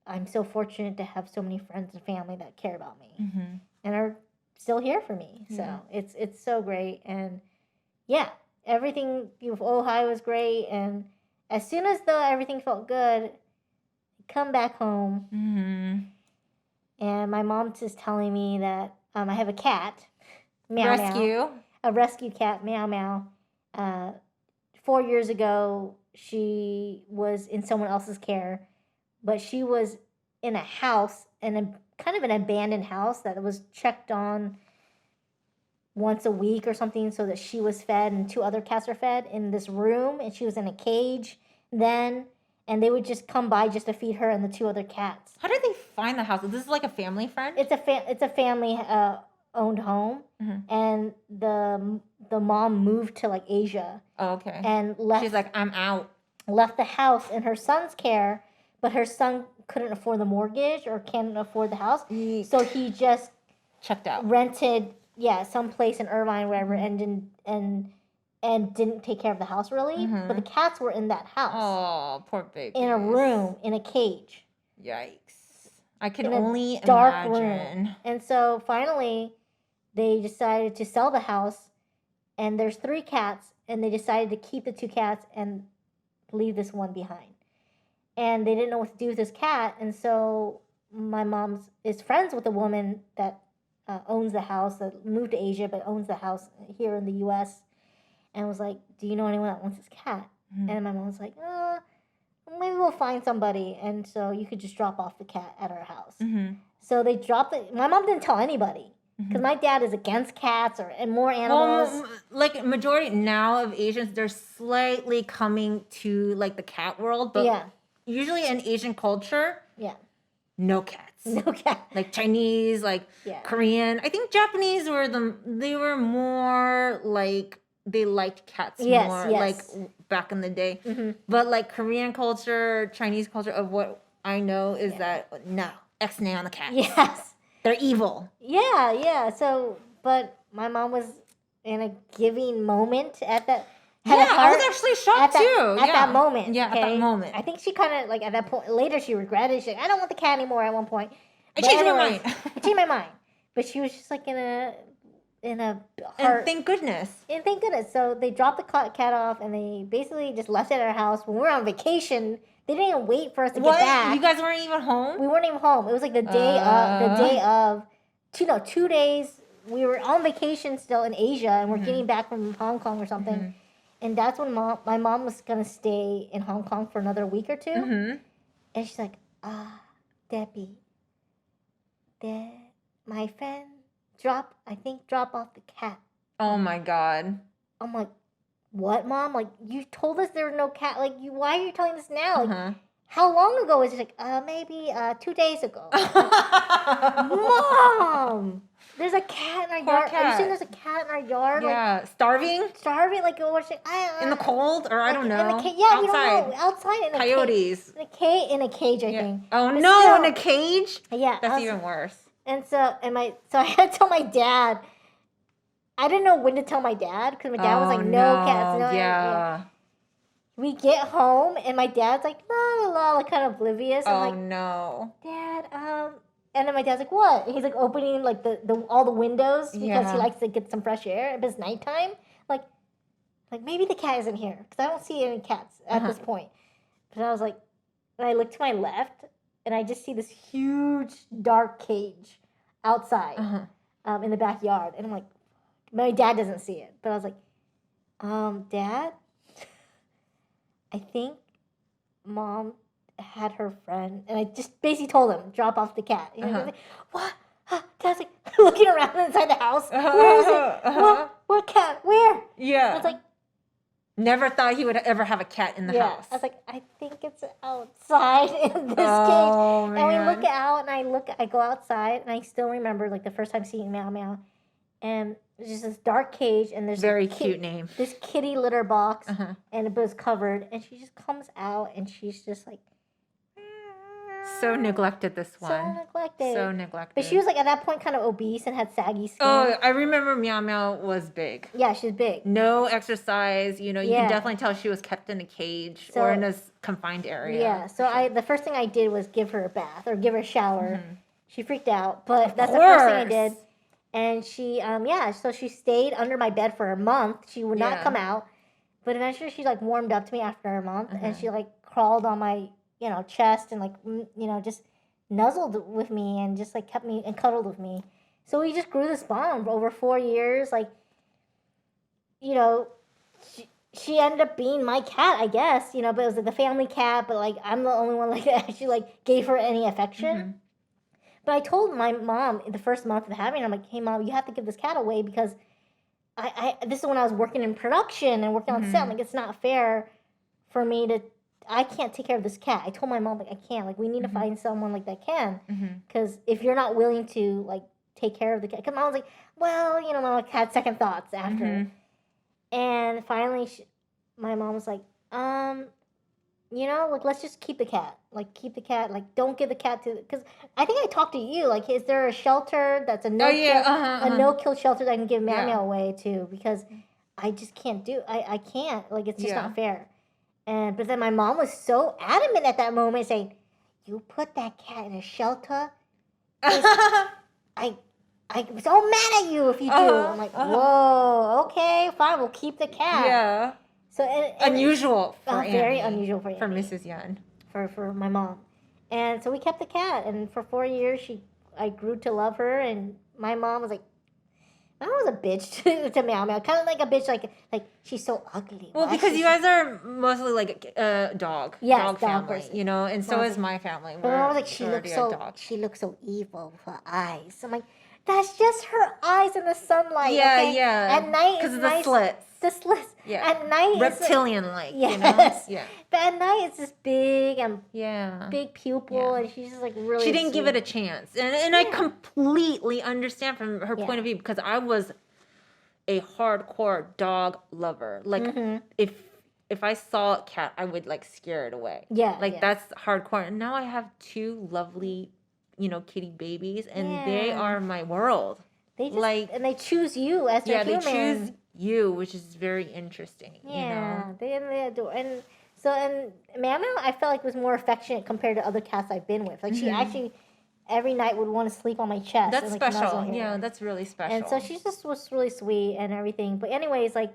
I'm so fortunate to have so many friends and family that care about me and are still here for me. So it's so great. And everything with Ojai was great. And as soon as everything felt good, I come back home. And my mom's just telling me that I have a cat, Meow Meow, a rescue cat, Meow Meow. 4 years ago, she was in someone else's care. But she was in a house, kind of an abandoned house that was checked on once a week or something so that she was fed and 2 other cats were fed in this room. And she was in a cage then. And they would just come by just to feed her and the 2 other cats. How did they find the house? Is this like a family friend? It's a family owned home. And the mom moved to like Asia. Oh, okay. And left. She's like, I'm out. Left the house in her son's care. But her son couldn't afford the mortgage or can't afford the house. So he just checked out, rented some place in Irvine, wherever, and didn't take care of the house really. But the cats were in that house. Oh, poor baby. In a room, in a cage. Yikes! I can only dark imagine. Room. And so finally, they decided to sell the house, and there's 3 cats, and they decided to keep the 2 cats and leave this one behind. And they didn't know what to do with this cat, and so my mom is friends with a woman that owns the house, that moved to Asia but owns the house here in the U.S., and was like, do you know anyone that wants this cat? And my mom was like, maybe we'll find somebody, and so you could just drop off the cat at our house. So they dropped it. My mom didn't tell anybody, because my dad is against cats and more animals. Well, like majority now of Asians, they're slightly coming to like the cat world, but usually in Asian culture, no cats. No cat. Like Chinese, like Korean. I think Japanese they were more like they liked cats more, like back in the day. But like Korean culture, Chinese culture, of what I know is that no, X-nay on the cats. Yes. They're evil. Yeah. So, but my mom was in a giving moment at that. I was actually shocked too. At that moment. Yeah, okay? at that moment. I think she kind of, like, at that point, later she regretted it. She's like, I don't want the cat anymore at one point. I changed my mind. I changed my mind. But she was just, like, in a heart. And thank goodness. So they dropped the cat off, and they basically just left it at our house. When we were on vacation, they didn't even wait for us to get back. You guys weren't even home? We weren't even home. It was, like, the day of 2 days. We were on vacation still in Asia, and we're getting back from Hong Kong or something. And that's when my mom was going to stay in Hong Kong for another week or 2. And she's like, Debbie, my friend drop off the cat. Oh, my God. I'm like, what, Mom? Like, you told us there was no cat. Like, why are you telling us now? Like, how long ago? Is it like, maybe 2 days ago. Mom! There's a cat in our yard. Are you saying there's a cat in our yard? Yeah, like, starving? Like, in the cold? Or I don't know. Outside. We don't know. Outside in a Coyotes. In a cage, I think. Oh, but no, still, in a cage? Yeah. That's even worse. And so I had to tell my dad. I didn't know when to tell my dad, because my dad was like, no cats. No, yeah. We get home, and my dad's like, la, la, la, like, kind of oblivious. Oh, I'm like, no. Dad, and then my dad's like, what? And he's like opening like all the windows because he likes to get some fresh air. But it's nighttime. Like maybe the cat isn't here, because I don't see any cats at this point. But I was like, and I look to my left, and I just see this huge dark cage outside in the backyard. And I'm like, my dad doesn't see it. But I was like, Dad, I think Mom had her friend, and I just basically told him, drop off the cat. And he was like, what? Dad's like looking around inside the house. Where is it? What cat? Where? Yeah. I was like, never thought he would ever have a cat in the house. I was like, I think it's outside in this cage. Man. And we look out, and I go outside, and I still remember like the first time seeing Meow Meow, and there's just this dark cage, and there's very cute name. This kitty litter box, and it was covered, and she just comes out, and she's just like. So neglected, this one. So neglected. But she was like at that point kind of obese and had saggy skin. Oh, I remember Meow Meow was big. Yeah, she's big. No exercise. You can definitely tell she was kept in a cage or in a confined area. Yeah. So the first thing I did was give her a bath or give her a shower. She freaked out, but that's the first thing I did. And she, so she stayed under my bed for a month. She would not come out, but eventually she like warmed up to me after a month, and she like crawled on my chest and like, just nuzzled with me and just like kept me and cuddled with me. So we just grew this bond over 4 years. Like, she ended up being my cat, I guess, but it was like the family cat, but like I'm the only one like that actually like gave her any affection. But I told my mom in the first month of having her, I'm like, hey Mom, you have to give this cat away, because this is when I was working in production and working on set. I'm like, it's not fair for me I can't take care of this cat. I told my mom, like, I can't. Like, we need to find someone, like, that can. Because if you're not willing to, like, take care of the cat. Because Mom was like, well, Mom had second thoughts after. And finally, my mom was like, you know, like, let's just keep the cat. Like, keep the cat. Like, don't give the cat to, because I think I talked to you. Like, is there a shelter that's a no-kill, a no-kill shelter that I can give Meow Meow away to? Because I just can't I can't. Like, it's just not fair. But then my mom was so adamant at that moment, saying, "You put that cat in a shelter. I was so mad at you if you do." I'm like, whoa, okay, fine, we'll keep the cat. Yeah. So unusual for very Annie, unusual for Annie, Mrs. Yan. For my mom. And so we kept the cat, and for 4 years I grew to love her, and my mom was like, I was a bitch to Meow Meow, kind of like a bitch, like she's so ugly. Well, because you guys are mostly like dog family, person. you know, and so is my family. But I was like, she looks so evil with her eyes. I'm like, that's just her eyes in the sunlight. Yeah, okay? yeah. At night, because of the slits. The slits. Yeah. At night, reptilian-like. Yes. You know? Yeah. But at night, it's this big and big pupil, and she's just like really. She didn't give it a chance, and I completely understand from her point of view, because I was a hardcore dog lover. Like if I saw a cat, I would like scare it away. Yeah. Like that's hardcore. And now I have 2 lovely, you know, kitty babies, and they are my world. They just, and they choose you as their human. They choose you, which is very interesting. Yeah, you know? they adore. And so, and Meow Meow, I felt like was more affectionate compared to other cats I've been with. Like she actually every night would want to sleep on my chest. That's and, like, special. Yeah, that's really special. And so she just was really sweet and everything. But anyways, like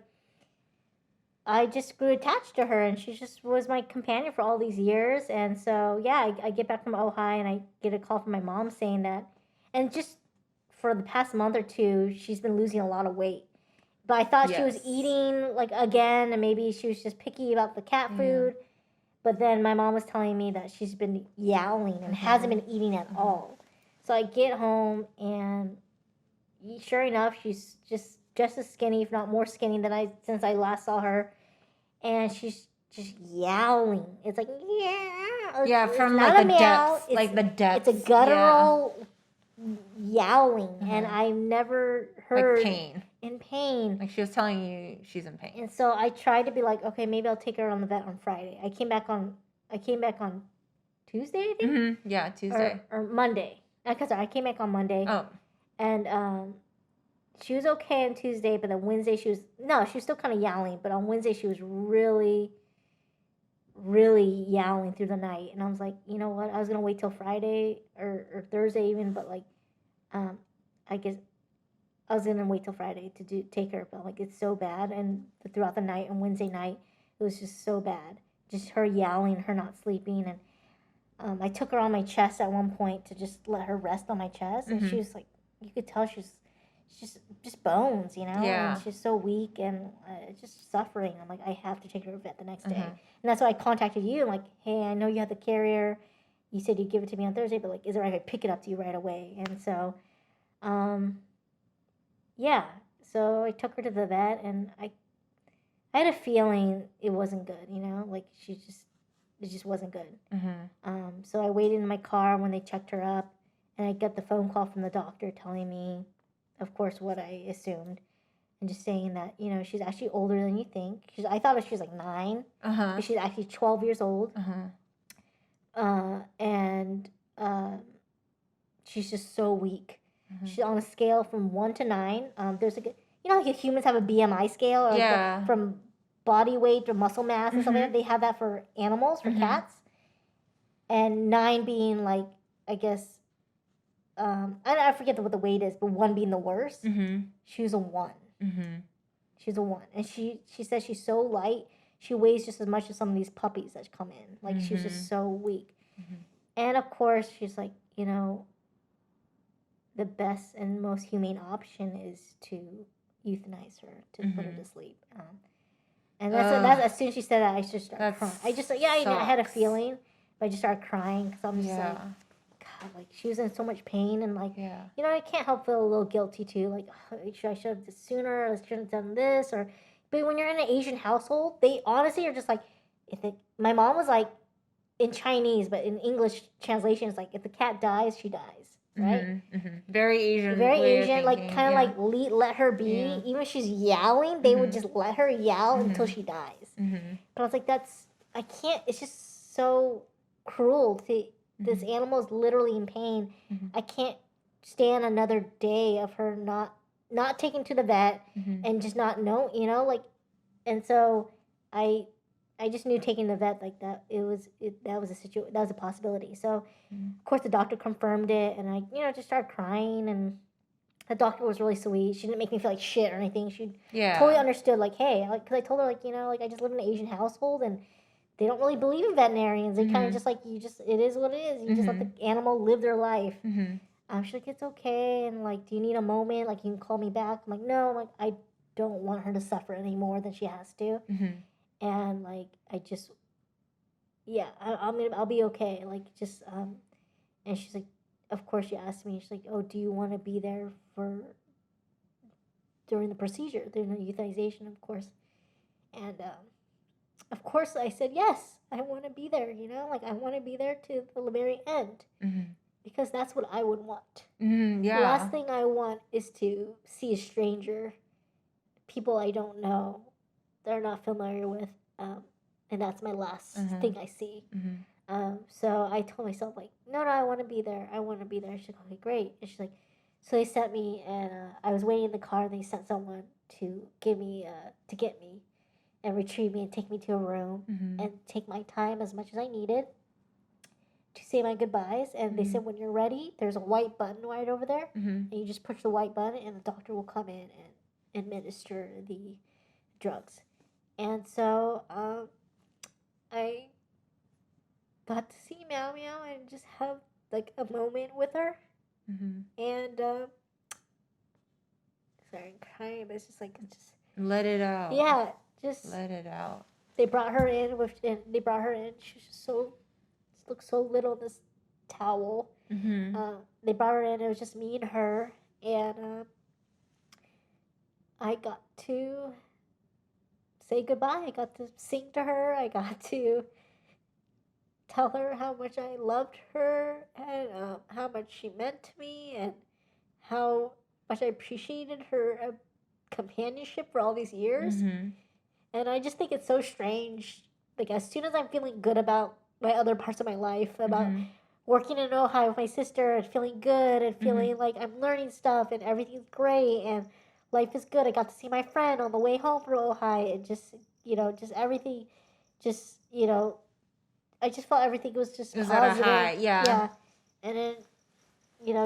I just grew attached to her, and she just was my companion for all these years. And so I get back from Ojai, and I get a call from my mom saying that, and just for the past month or 2, she's been losing a lot of weight. But I thought she was eating, like, again, and maybe she was just picky about the cat food. But then my mom was telling me that she's been yowling and hasn't been eating at all. So I get home, and sure enough, she's just as skinny, if not more skinny than since I last saw her. And she's just yowling. It's like, from like the depths. Like the depths. It's a guttural yowling, and I've never heard in pain. Like she was telling you she's in pain. And so I tried to be like, okay, maybe I'll take her on the vet on Friday. I came back on Tuesday, I think. Yeah, Tuesday or Monday. Because I came back on Monday. Oh, and she was okay on Tuesday, but then Wednesday she was still kind of yowling. But on Wednesday she was really, really yowling through the night, and I was like, you know what? I was gonna wait till Friday or Thursday even, but like, I guess I was gonna wait till Friday to take her. But like, it's so bad, and throughout the night and Wednesday night, it was just so bad. Just her yowling, her not sleeping, and I took her on my chest at one point to just let her rest on my chest, and she was like, you could tell she's just bones, you know? Yeah. And she's so weak and just suffering. I'm like, I have to take her to vet the next day. And that's why I contacted you. I'm like, hey, I know you have the carrier. You said you'd give it to me on Thursday, but like, is it right if I pick it up to you right away? And so, so I took her to the vet, and I had a feeling it wasn't good, you know? Like, it just wasn't good. So I waited in my car when they checked her up, and I got the phone call from the doctor telling me, of course, what I assumed, and just saying that, you know, she's actually older than you think. I thought she was like 9, but she's actually 12 years old. And she's just so weak. She's on a scale from 1 to 9. There's like like humans have a BMI scale, or like from body weight or muscle mass and stuff like that. They have that for animals, for cats, and 9 being like, I guess. I forget what the weight is, but 1 being the worst. She was a 1. She's a 1, and she says she's so light. She weighs just as much as some of these puppies that come in. Like she's just so weak. And of course, she's like, you know, the best and most humane option is to euthanize her, to put her to sleep. And that's as soon as she said that, I just started crying. I just I had a feeling, but I just started crying because I'm just like. Like she was in so much pain, and like you know, I can't help feel a little guilty too. Like, I should have done this sooner, or I should have done this, or. But when you're in an Asian household, they honestly are just like, my mom was like, in Chinese, but in English translation, it's like, if the cat dies, she dies, right? Very Asian. Very Asian, like kind of like let her be. Even if she's yowling, they would just let her yowl until she dies. But I was like, that's I can't. It's just so cruel to this animal is literally in pain. I can't stand another day of her not taken to the vet and just not know, like, and so I just knew taking the vet like that that was a possibility. So of course the doctor confirmed it, and I just started crying, and the doctor was really sweet. She didn't make me feel like shit or anything. She totally understood, like, hey, because I told her, like, like, I just live in an Asian household, and they don't really believe in veterinarians. They kind of just like, it is what it is. You just let the animal live their life. She's like, it's okay, and like, do you need a moment? Like, you can call me back. I'm like, no, like, I don't want her to suffer any more than she has to. And like, I just, I'll be okay. Like, just and she's like, of course, she asked me, she's like, oh, do you want to be there during the procedure, during the euthanization, of course. And of course I said, yes, I want to be there, like, I want to be there to the very end. Because that's what I would want. The last thing I want is to see a stranger, people I don't know, that are not familiar with, and that's my last thing I see. So I told myself, like, no, I want to be there. I want to be there. She's like, okay, great. And she's like, so they sent me, and I was waiting in the car, and they sent someone to get me and retrieve me and take me to a room and take my time as much as I needed to say my goodbyes. And they said, when you're ready, there's a white button right over there, and you just push the white button, and the doctor will come in and administer the drugs. And so I got to see Meow Meow and just have like a moment with her. And sorry, I'm crying, but it's just like, let it out. Yeah, just let it out. They brought her in She was just looked so little in this towel. They brought her in. It was just me and her, and I got to say goodbye. I got to sing to her. I got to tell her how much I loved her, and how much she meant to me, and how much I appreciated her companionship for all these years. And I just think it's so strange. Like, as soon as I'm feeling good about my other parts of my life, about working in Ojai with my sister and feeling good and feeling like I'm learning stuff and everything's great and life is good. I got to see my friend on the way home from Ojai, and just, just everything, just, I just felt everything was just positive. At a high, Yeah. And then,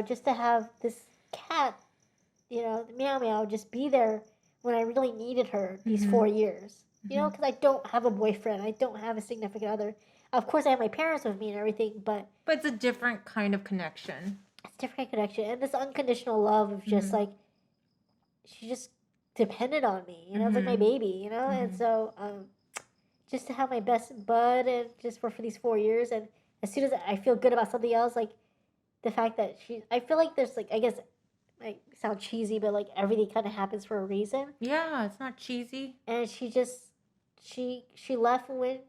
just to have this cat, Meow Meow, just be there when I really needed her these 4 years. Because I don't have a boyfriend. I don't have a significant other. Of course, I have my parents with me and everything, but it's a different kind of connection. It's a different connection. And this unconditional love of just, like, she just depended on me. It's like my baby, And so, just to have my best bud, and just for these 4 years, and as soon as I feel good about something else, like, the fact that I feel like there's, like, I guess, like, sound cheesy, but like everything kind of happens for a reason. Yeah, it's not cheesy. And she just, she left when,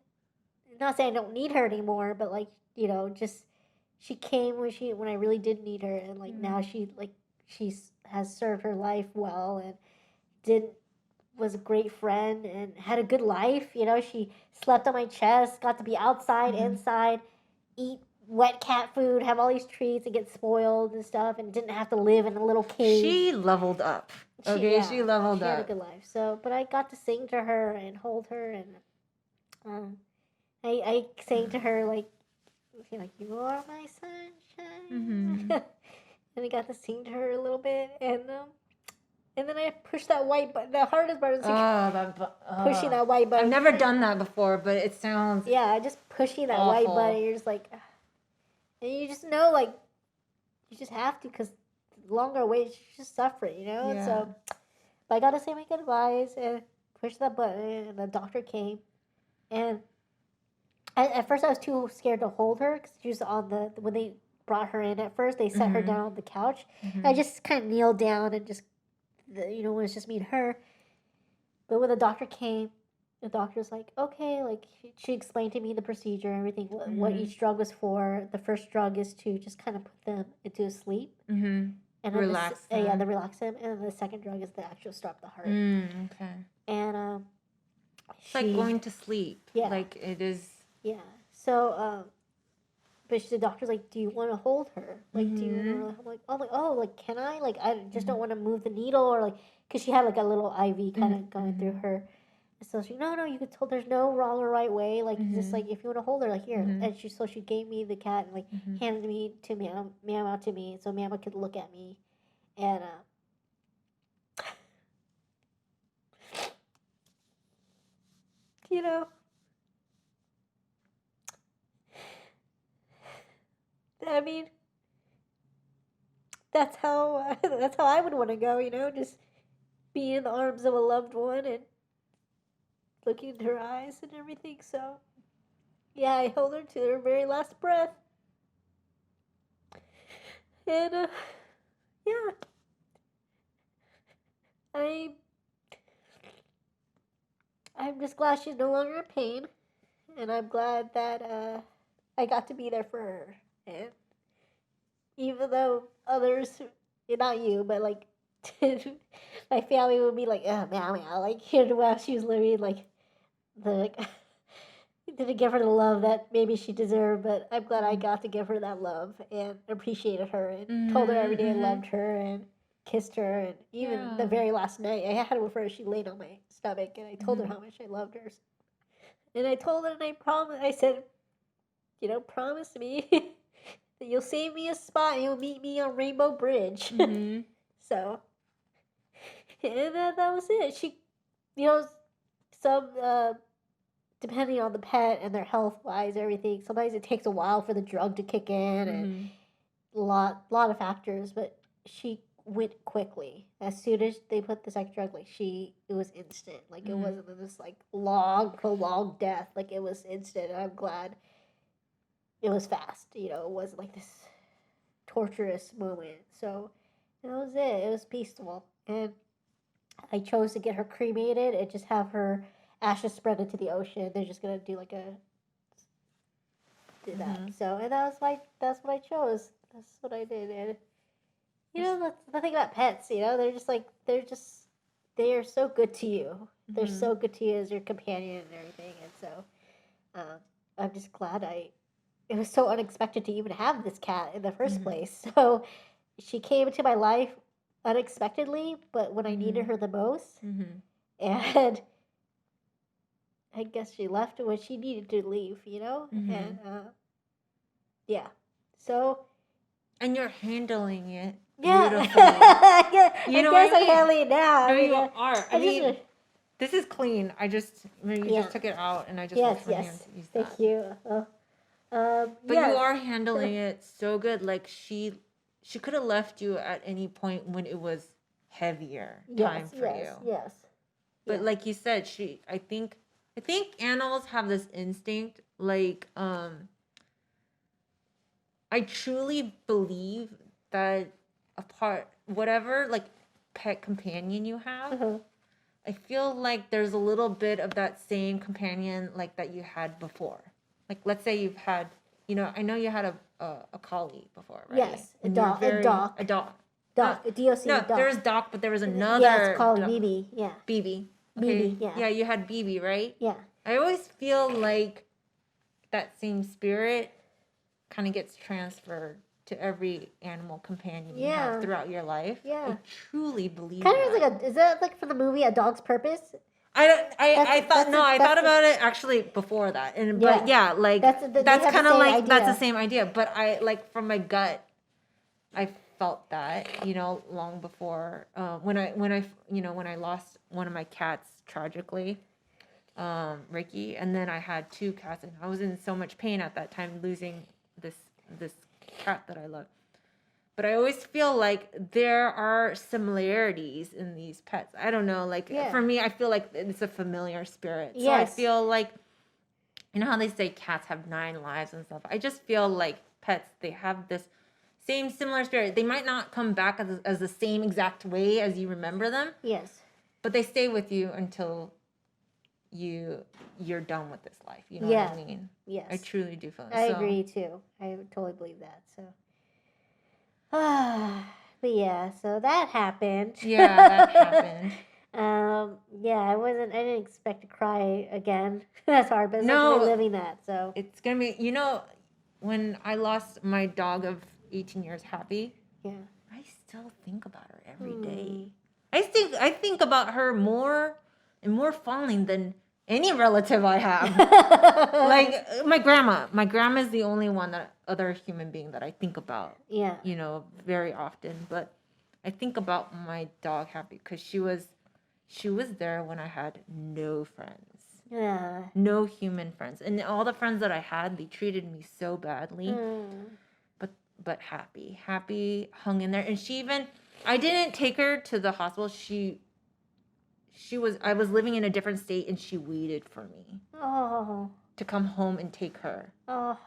not saying I don't need her anymore, but like, just, she came when I really did need her, and like now she has served her life well, and was a great friend and had a good life. She slept on my chest, got to be outside, inside, eat wet cat food, have all these treats, and get spoiled and stuff, and didn't have to live in a little cage. She leveled up. Okay, she leveled up. She had a good life. So, but I got to sing to her and hold her, and I sang to her like you are my sunshine, and I got to sing to her a little bit, and then I pushed that white button. The hardest part is pushing that white button. I've never done that before, but it sounds just pushing that white button. You're just like. And you just know, like, you just have to, because the longer I wait, you just suffer, Yeah. And so, but I got to say my goodbyes and push that button, and the doctor came. And at first I was too scared to hold her, because she was when they brought her in at first, they set her down on the couch. I just kind of kneeled down and just, when it was just me and her. But when the doctor came, the doctor's like, okay, like, she explained to me the procedure and everything, what each drug was for. The first drug is to just kind of put them into a sleep. And relax them. To relax them. And then the second drug is to actually stop the heart. Okay. And It's like going to sleep. Yeah. Like it is. Yeah. So, but the doctor's like, do you want to hold her? Like, do you want to, I'm like, oh, like, can I? Like, I just don't want to move the needle or like, because she had like a little IV kind of going through her. So she's no, you could tell there's no wrong or right way. Like, just like, if you want to hold her, like, here. And she gave me the cat and like handed me to Meow Meow to me so Meow could look at me. And, you know, I mean, that's how I would want to go, you know, just be in the arms of a loved one and looking into her eyes and everything. So, yeah, I held her to her very last breath. And, yeah. I'm just glad she's no longer in pain. And I'm glad that I got to be there for her. And even though others, not you, but like my family would be like, oh, Meow Meow, like here while she was living, like didn't give her the love that maybe she deserved, but I'm glad I got to give her that love and appreciated her and told her every day I loved her and kissed her. And even the very last night I had her with her, she laid on my stomach and I told her how much I loved her. And I told her and I said, you know, promise me that you'll save me a spot and you'll meet me on Rainbow Bridge. So, and that was it. She, you know, some, depending on the pet and their health-wise, everything, sometimes it takes a while for the drug to kick in and a lot of factors, but she went quickly. As soon as they put the sex drug, like it was instant. Like it wasn't this like long, prolonged death. Like it was instant. And I'm glad it was fast. You know, it wasn't like this torturous moment. So that was it. It was peaceful. And I chose to get her cremated and just have her ashes spread into the ocean. They're just gonna do like do that. So and that's what I chose. That's what I did. And you know, that's the thing about pets, you know, they are so good to you. They're so good to you as your companion and everything. And so I'm just glad it was so unexpected to even have this cat in the first place. So she came into my life unexpectedly, but when I needed her the most. And I guess she left when she needed to leave, you know? And yeah. So and you're handling it beautifully. You know I guess what I mean? I'm handling it now. No, you are. I mean, this is clean. just took it out and I just washed my hands to use that. Thank you. But you are handling it so good. Like she could have left you at any point when it was heavier time for you. Yes. But like you said, I think animals have this instinct. Like I truly believe that whatever like pet companion you have, I feel like there's a little bit of that same companion like that you had before. Like let's say you've had, you know, I know you had a collie before, right? Yes, a dog. A dog. A DOC. No, dog. there was Doc, but there was another. Yeah, it's called BB. Yeah. BB. Okay. BB. Yeah. Yeah, you had BB, right? Yeah. I always feel like that same spirit kind of gets transferred to every animal companion you have throughout your life. Yeah. I truly believe kind of like is that like for the movie A Dog's Purpose? I thought about it actually before that. But yeah, like that's kind of like idea. That's the same idea, but I like from my gut I felt that, you know, long before when I lost one of my cats tragically, Ricky, and then I had two cats and I was in so much pain at that time losing this cat that I love. But I always feel like there are similarities in these pets. I don't know, like for me I feel like it's a familiar spirit. So I feel like, you know how they say cats have 9 lives and stuff. I just feel like pets, they have this same similar spirit. They might not come back as the same exact way as you remember them. Yes. But they stay with you until you're done with this life. You know what I mean? Yes. I truly do feel that. I agree too. I totally believe that. So but yeah, so that happened. Yeah, that happened. Yeah, I didn't expect to cry again. That's hard, but it's No. like reliving that. So It's gonna be, you know, when I lost my dog of 18 years, Happy, yeah, I still think about her every day. I think about her more and more fondly than any relative I have. Like my grandma. My grandma is the only other human being that I think about. Yeah. You know, very often. But I think about my dog Happy because she was there when I had no friends. Yeah. No human friends. And all the friends that I had, they treated me so badly. But Happy hung in there. And I didn't take her to the hospital. I was living in a different state and she waited for me. Oh. To come home and take her. Oh.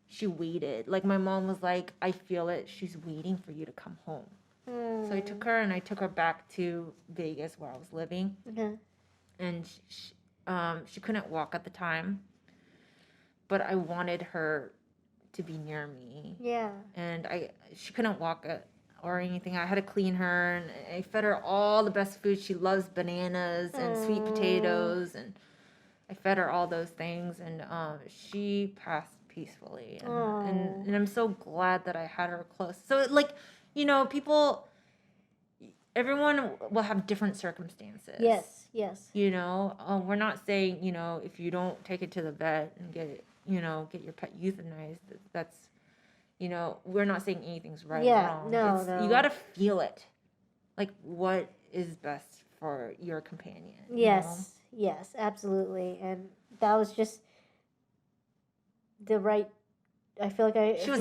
She waited. Like my mom was like, I feel it. She's waiting for you to come home. So I took her and I took her back to Vegas where I was living. And she couldn't walk at the time. But I wanted her to be near me. Yeah. And she couldn't walk or anything. I had to clean her and I fed her all the best food. She loves bananas and sweet potatoes, and I fed her all those things, and she passed peacefully. And I'm so glad that I had her close. So like, you know, everyone will have different circumstances. Yes. You know, we're not saying, you know, if you don't take it to the vet and get your pet euthanized, that's, you know, we're not saying anything's right or wrong. No. You got to feel it. Like, what is best for your companion? Yes, absolutely. And that was just the right, I feel like She was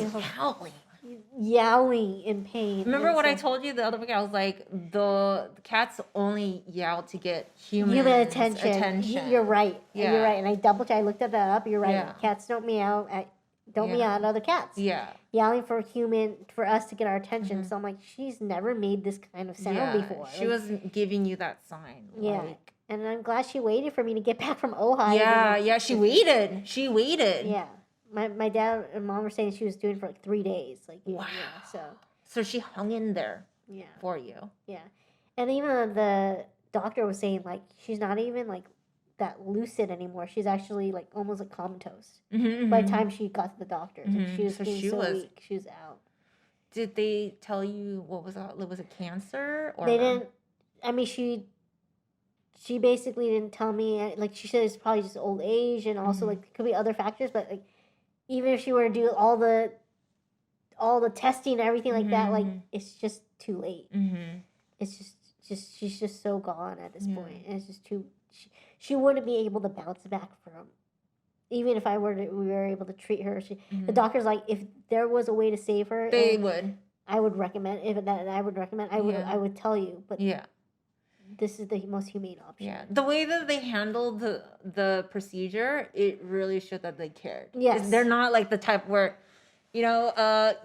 yowling in pain. Remember what I told you the other week? I was like, the cats only yowl to get human attention. You're right. Yeah. You're right. And I double-checked. I looked at that up. You're right. Yeah. Cats don't meow at other cats. Yeah. Yowling for us to get our attention. So I'm like, she's never made this kind of sound before. She was giving you that sign. Yeah. Like, and I'm glad she waited for me to get back from Ojai. Yeah, she waited. Yeah. My dad and mom were saying she was doing it for like 3 days. Like, wow. Yeah, so she hung in there for you. Yeah. And even the doctor was saying, like, she's not even, like, that lucid anymore. She's actually, like, almost like comatose. By the time she got to the doctor. She was weak. She was out. Did they tell you what was it? Was it cancer? Or they didn't. I mean, she basically didn't tell me. Like, she said it's probably just old age, and also, like, it could be other factors, but, like, even if she were to do all the testing and everything like that, like, it's just too late. It's just she's just so gone at this point, and it's just too. She wouldn't be able to bounce back from. Even if we were able to treat her, the doctor's like, if there was a way to save her, they would. I would recommend. I would tell you, but this is the most humane option. Yeah, the way that they handled the procedure, it really showed that they cared. Yes, they're not like the type where, you know,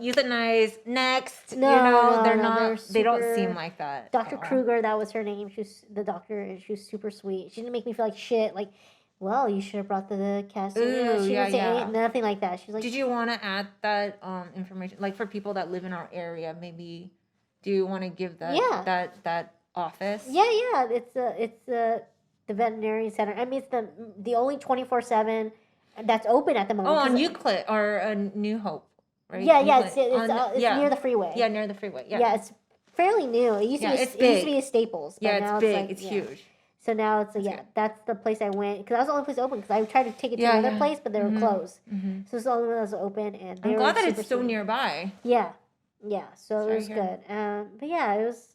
euthanize next. No, you know, they're no, not. They don't seem like that. Dr. Kruger, that was her name. She was the doctor, and she was super sweet. She didn't make me feel like shit. Like, well, you should have brought the cast. She didn't say nothing like that. She's like, did you want to add that information, like for people that live in our area? Maybe, do you want to give that that office? Yeah. It's the veterinary center. I mean, it's the only 24/7 that's open at the moment. Oh, on Euclid or New Hope, right? Yeah, it's near the freeway. Yeah, near the freeway. Yeah, it's fairly new. It used to be a Staples. But now it's big. Like, it's huge. So now it's that's the place I went because that was the only place open because I tried to take it to another place but they were closed. So it's the only one that was open and I'm glad that it's so nearby. Yeah. So it was good. But yeah, it was.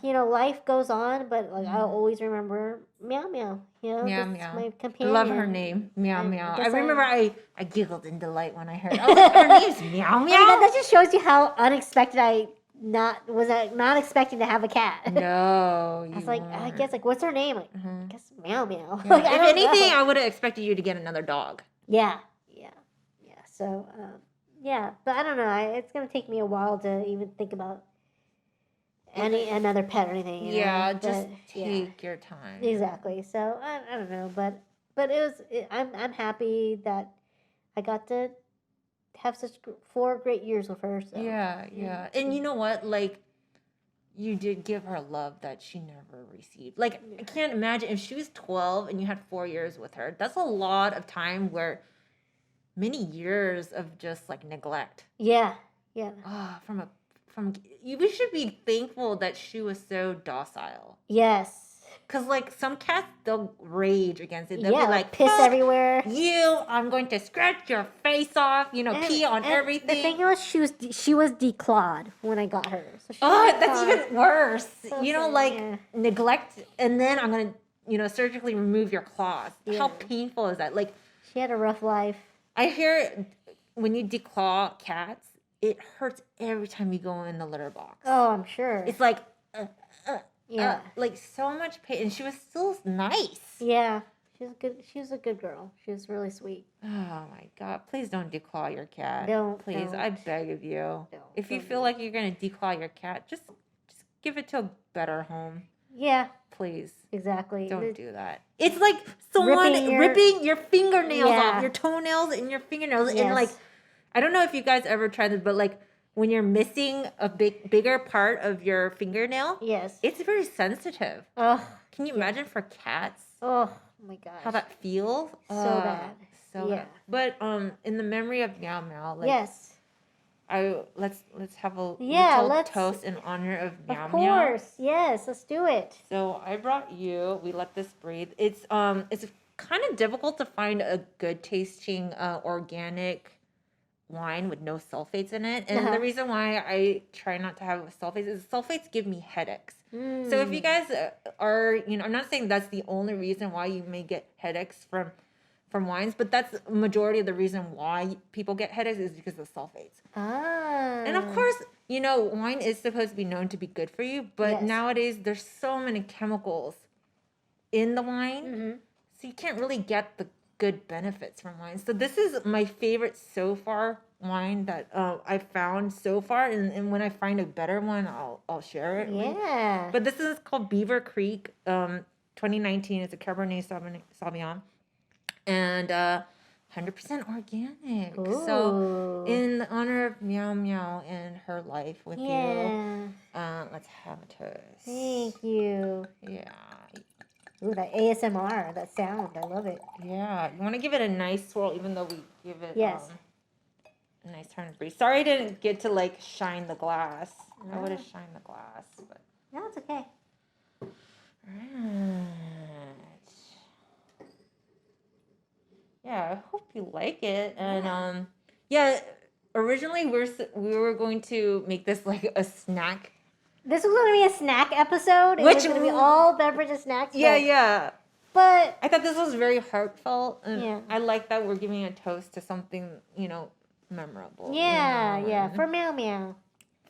You know, life goes on, but like I'll always remember Meow Meow. You know, Meow Meow. My companion. I love her name, Meow Meow. I remember I giggled in delight when I heard. I was like, her name's Meow Meow. I mean, that just shows you how unexpected I was not expecting to have a cat. No, I was like, I guess like what's her name? Like, I guess Meow Meow. Yeah. Like, if anything, I would have expected you to get another dog. Yeah. So but I don't know. It's gonna take me a while to even think about another pet or anything. Just take your time. Exactly. So I don't know, but I'm happy that I got to have such 4 great years with her. So. Yeah. And you know what? Like, you did give her love that she never received. Like, I can't imagine if she was 12 and you had 4 years with her. That's a lot of time where many years of just like neglect. Yeah. We should be thankful that she was so docile. Yes. Cause like some cats, they'll rage against it. They'll be like, piss everywhere. You, I'm going to scratch your face off. Pee on everything. The thing was, she was declawed when I got her. So that's even worse. So neglect, and then I'm gonna, surgically remove your claws. Yeah. How painful is that? Like, she had a rough life. I hear when you declaw cats, it hurts every time you go in the litter box. Oh, I'm sure. It's like. Like so much pain, and she was still nice. Yeah, she was a good girl. She was really sweet. Oh my God! Please don't declaw your cat. Please, I beg of you. If you feel like you're gonna declaw your cat, just give it to a better home. Yeah. Please. Exactly. Don't do that. It's like someone ripping your fingernails off, your toenails and your fingernails, and like, I don't know if you guys ever tried this, but like, when you're missing a bigger part of your fingernail, it's very sensitive. Oh, can you imagine for cats? Oh my gosh, how that feels? So bad. So bad. But in the memory of Meow Meow, like, let's have a little toast in honor of Meow Meow. Of course, yes, let's do it. So I brought you. We let this breathe. It's kind of difficult to find a good tasting organic wine with no sulfates in it, and the reason why I try not to have sulfates is sulfates give me headaches. So if you guys are, I'm not saying that's the only reason why you may get headaches from wines, but that's majority of the reason why people get headaches is because of sulfates. And of course, wine is supposed to be known to be good for you, but nowadays there's so many chemicals in the wine, so you can't really get the good benefits from wine. So this is my favorite so far wine that I found so far, and when I find a better one, I'll share it. Yeah. But this is called Beaver Creek 2019. It's a Cabernet Sauvignon, and 100% organic. Ooh. So in honor of Meow Meow and her life with you, let's have a toast. Thank you. Yeah. Ooh, that ASMR, that sound, I love it. Yeah, you want to give it a nice swirl, even though we give it a nice turn of breeze. Sorry I didn't get to like shine the glass. I would have shined the glass, but no, it's okay. Right. Yeah, I hope you like it. And originally we were going to make this like a snack. This was going to be a snack episode. It was going to be all beverage and snacks. Yeah. But I thought this was very heartfelt. And I like that we're giving a toast to something, memorable. Yeah. For Meow Meow.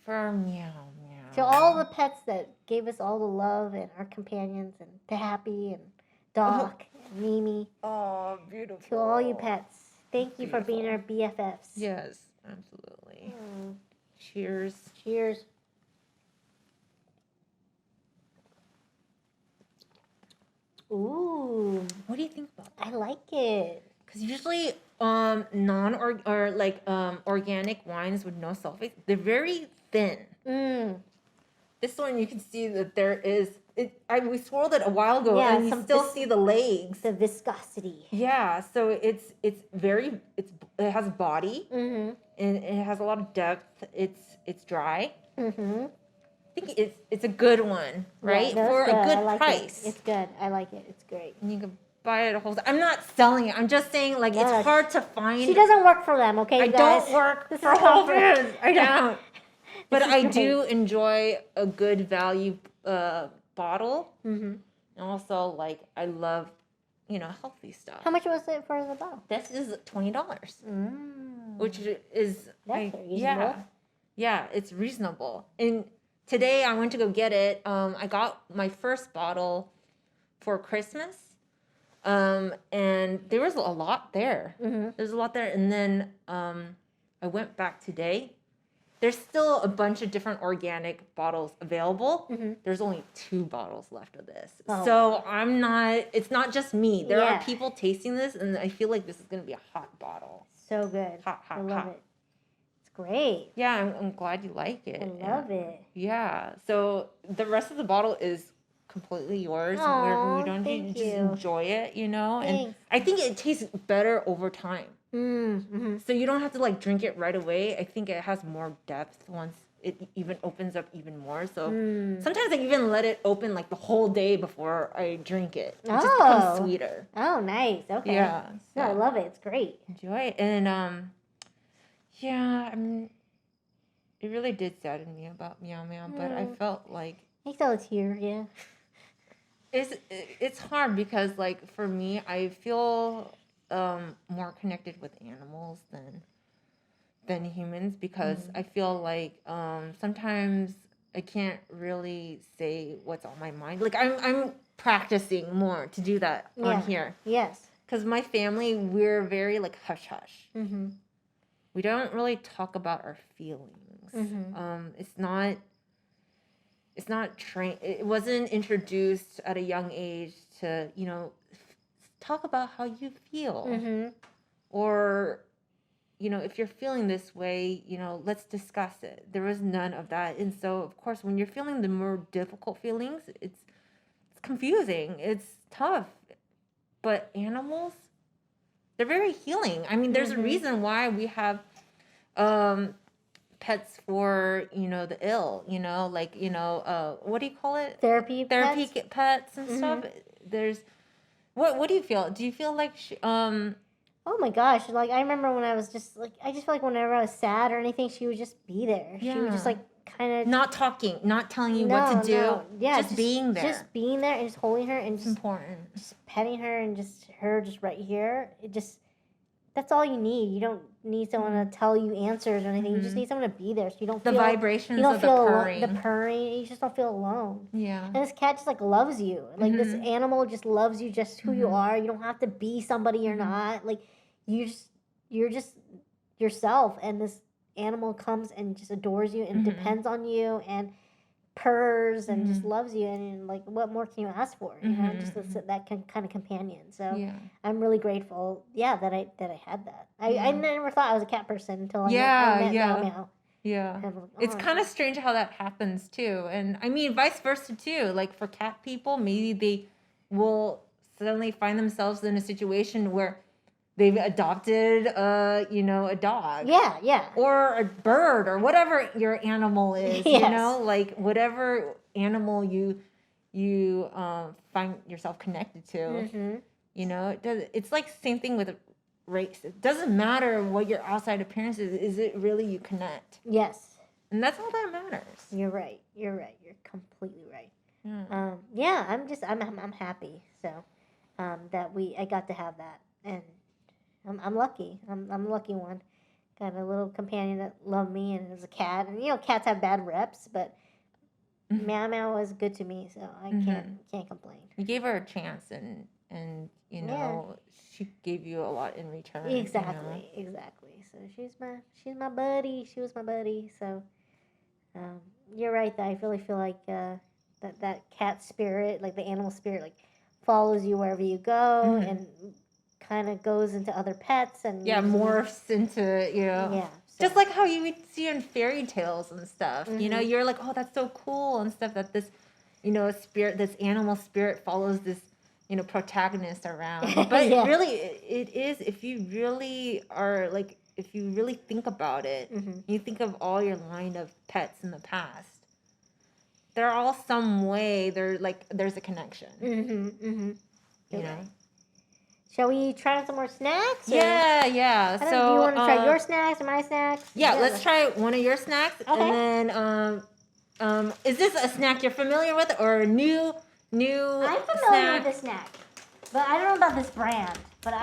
For Meow Meow. To all the pets that gave us all the love and our companions, and to Happy and Doc and Mimi. Oh, beautiful. To all you pets. Thank you for being our BFFs. Yes, absolutely. Cheers. Cheers. Ooh, what do you think about that? I like it. Because usually, organic wines with no sulfates, they're very thin. This one you can see that there is. We swirled it a while ago, and you still see the legs. The viscosity. Yeah, so it has body, and it has a lot of depth. It's dry. I think it's a good one, right? For a good price. It's good. I like it. It's great. And you can buy it a whole. I'm not selling it. I'm just saying, like, it's hard to find. She doesn't work for them, okay, I guys? don't work for Whole Foods. I don't. But I do enjoy a good value bottle. And also, like, I love, healthy stuff. How much was it for the bottle? This is $20. Which is reasonable. Yeah, it's reasonable. And today I went to go get it. I got my first bottle for Christmas. And there was a lot there. There's a lot there. And then I went back today. There's still a bunch of different organic bottles available. There's only 2 bottles left of this. So it's not just me. There are people tasting this, and I feel like this is going to be a hot bottle. So good. Hot. I love it. It's great. Yeah, I'm glad you like it. I love it. Yeah. So the rest of the bottle is completely yours. Aw, we don't thank just you. enjoy it, you know? Thanks. And I think it tastes better over time. Mm-hmm. So you don't have to like drink it right away. I think it has more depth once it even opens up even more. So sometimes I even let it open like the whole day before I drink it. It just becomes sweeter. Oh, nice. Okay. Yeah. No, I love it. It's great. Enjoy it. And yeah, I mean, it really did sadden me about Meow Meow, but I felt like I felt a tear, yeah. it's hard because like for me, I feel more connected with animals than humans because I feel like sometimes I can't really say what's on my mind. Like I'm practicing more to do that on here. Yes. Because my family, we're very like hush hush. Mm-hmm. We don't really talk about our feelings. It's not trained. It wasn't introduced at a young age to, you know, talk about how you feel. Or, you know, if you're feeling this way, you know, let's discuss it. There was none of that. And so, of course, when you're feeling the more difficult feelings, it's confusing. It's tough. But animals, they're very healing. I mean, there's a reason why we have pets for, you know, the ill, you know, like, you know, what do you call it? Therapy pets and stuff. There's, what do you feel? Do you feel like, oh my gosh, like I remember when I was just like, I just feel like whenever I was sad or anything, she would just be there. Yeah. She would just like kind of. Not talking, not telling you what to do. No. Yeah. Just being there. Just being there and just holding her and it's just important. Just petting her and just her just right here. It just, that's all you need. You don't need someone to tell you answers or anything. You just need someone to be there so you don't feel the vibrations you don't of feel the purring. The purring. You just don't feel alone. Yeah. And this cat just like loves you. Like this animal just loves you just who you are. You don't have to be somebody you're not. Like you're just yourself, and this animal comes and just adores you and depends on you and purrs and just loves you, and like what more can you ask for? You know, just that kind of companion. So I'm really grateful, that I had that. I never thought I was a cat person until I met Meow Meow. Yeah. Like, it's kind of strange how that happens too. And I mean, vice versa too. Like for cat people, maybe they will suddenly find themselves in a situation where they've adopted a dog. Yeah. Or a bird or whatever your animal is, you know, like whatever animal you find yourself connected to. You know, it's like the same thing with race. It doesn't matter what your outside appearance is. Is it really you connect? Yes. And that's all that matters. You're right. You're completely right. Yeah. I'm happy. So, that I got to have that, and I'm lucky. I'm a lucky one. Got a little companion that loved me, and it was a cat. And you know, cats have bad reps, but Meow Meow was good to me, so I can't complain. You gave her a chance, and you know she gave you a lot in return. Exactly. So she's my buddy. She was my buddy. So you're right. That I really feel like that cat spirit, like the animal spirit, like follows you wherever you go, and kind of goes into other pets and morphs into just like how you would see in fairy tales and stuff. You know, you're like, oh, that's so cool and stuff, that this this animal spirit follows this protagonist around. But really it is, if you really are like, if you really think about it, you think of all your line of pets in the past, they're all some way there's a connection. You know. Shall we try some more snacks? Yeah. So, do you want to try your snacks or my snacks? Yeah, let's try one of your snacks. Okay. And then, is this a snack you're familiar with or a new I'm familiar with this snack, but I don't know about this brand. But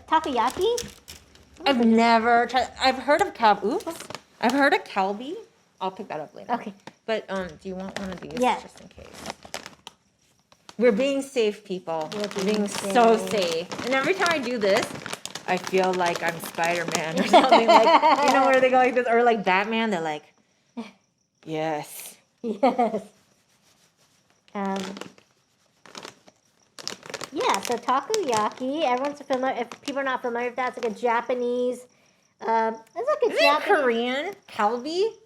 takoyaki? I've never tried. I've heard of I've heard of Calbee. I'll pick that up later. Okay. But do you want one of these? Yeah. Just in case. We're being safe, people. We're being so safe. And every time I do this, I feel like I'm Spider-Man or something. Like, you know, where they go like this, or like Batman. They're like, yes. So takoyaki. Everyone's familiar. If people are not familiar with that, it's like a Japanese It's like a Is it Japanese. Korean? Kalbi?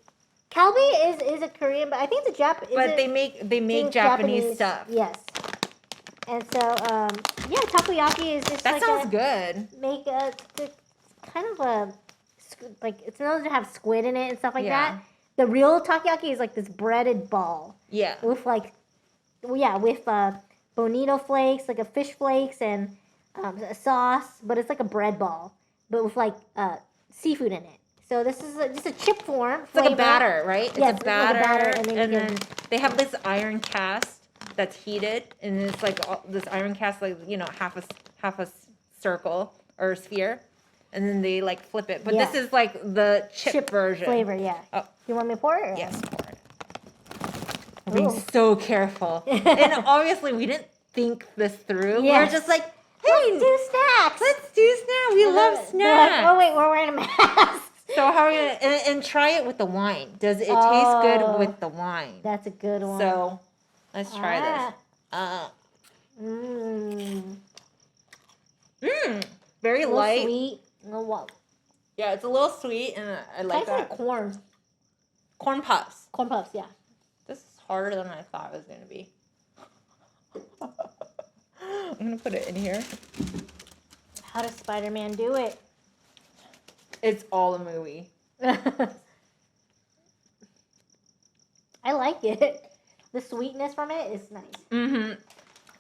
Kalbi is a Korean, but I think it's a Japanese. But they make Japanese stuff. Yes. And so, yeah, takoyaki is just That like sounds good. Make a kind of a like it's supposed to have squid in it and stuff like that. The real takoyaki is like this breaded ball. Yeah. With with bonito flakes, like a fish flakes and a sauce, but it's like a bread ball, but with like seafood in it. So this is just a chip form. It's like a batter, right? Yes, it's a batter, like a batter, and then they have this iron cast that's heated, and it's like this iron cast, like half a circle or a sphere, and then they like flip it. But this is like the chip version flavor. Yeah. Oh. You want me to pour it? Yes, pour it. I'm being so careful, and obviously we didn't think this through. Yes. We're just like, hey, let's do snacks. Let's do snacks. We love snacks. Like, oh wait, we're wearing a mask. So how are we gonna and try it with the wine? Does it taste good with the wine? That's a good one. So let's try this. Very light. Sweet. No, yeah, it's a little sweet, and I like that. Like corn. Corn puffs. Corn puffs, yeah. This is harder than I thought it was gonna be. I'm gonna put it in here. How does Spider-Man do it? It's all a movie. I like it. The sweetness from it is nice. Mm-hmm.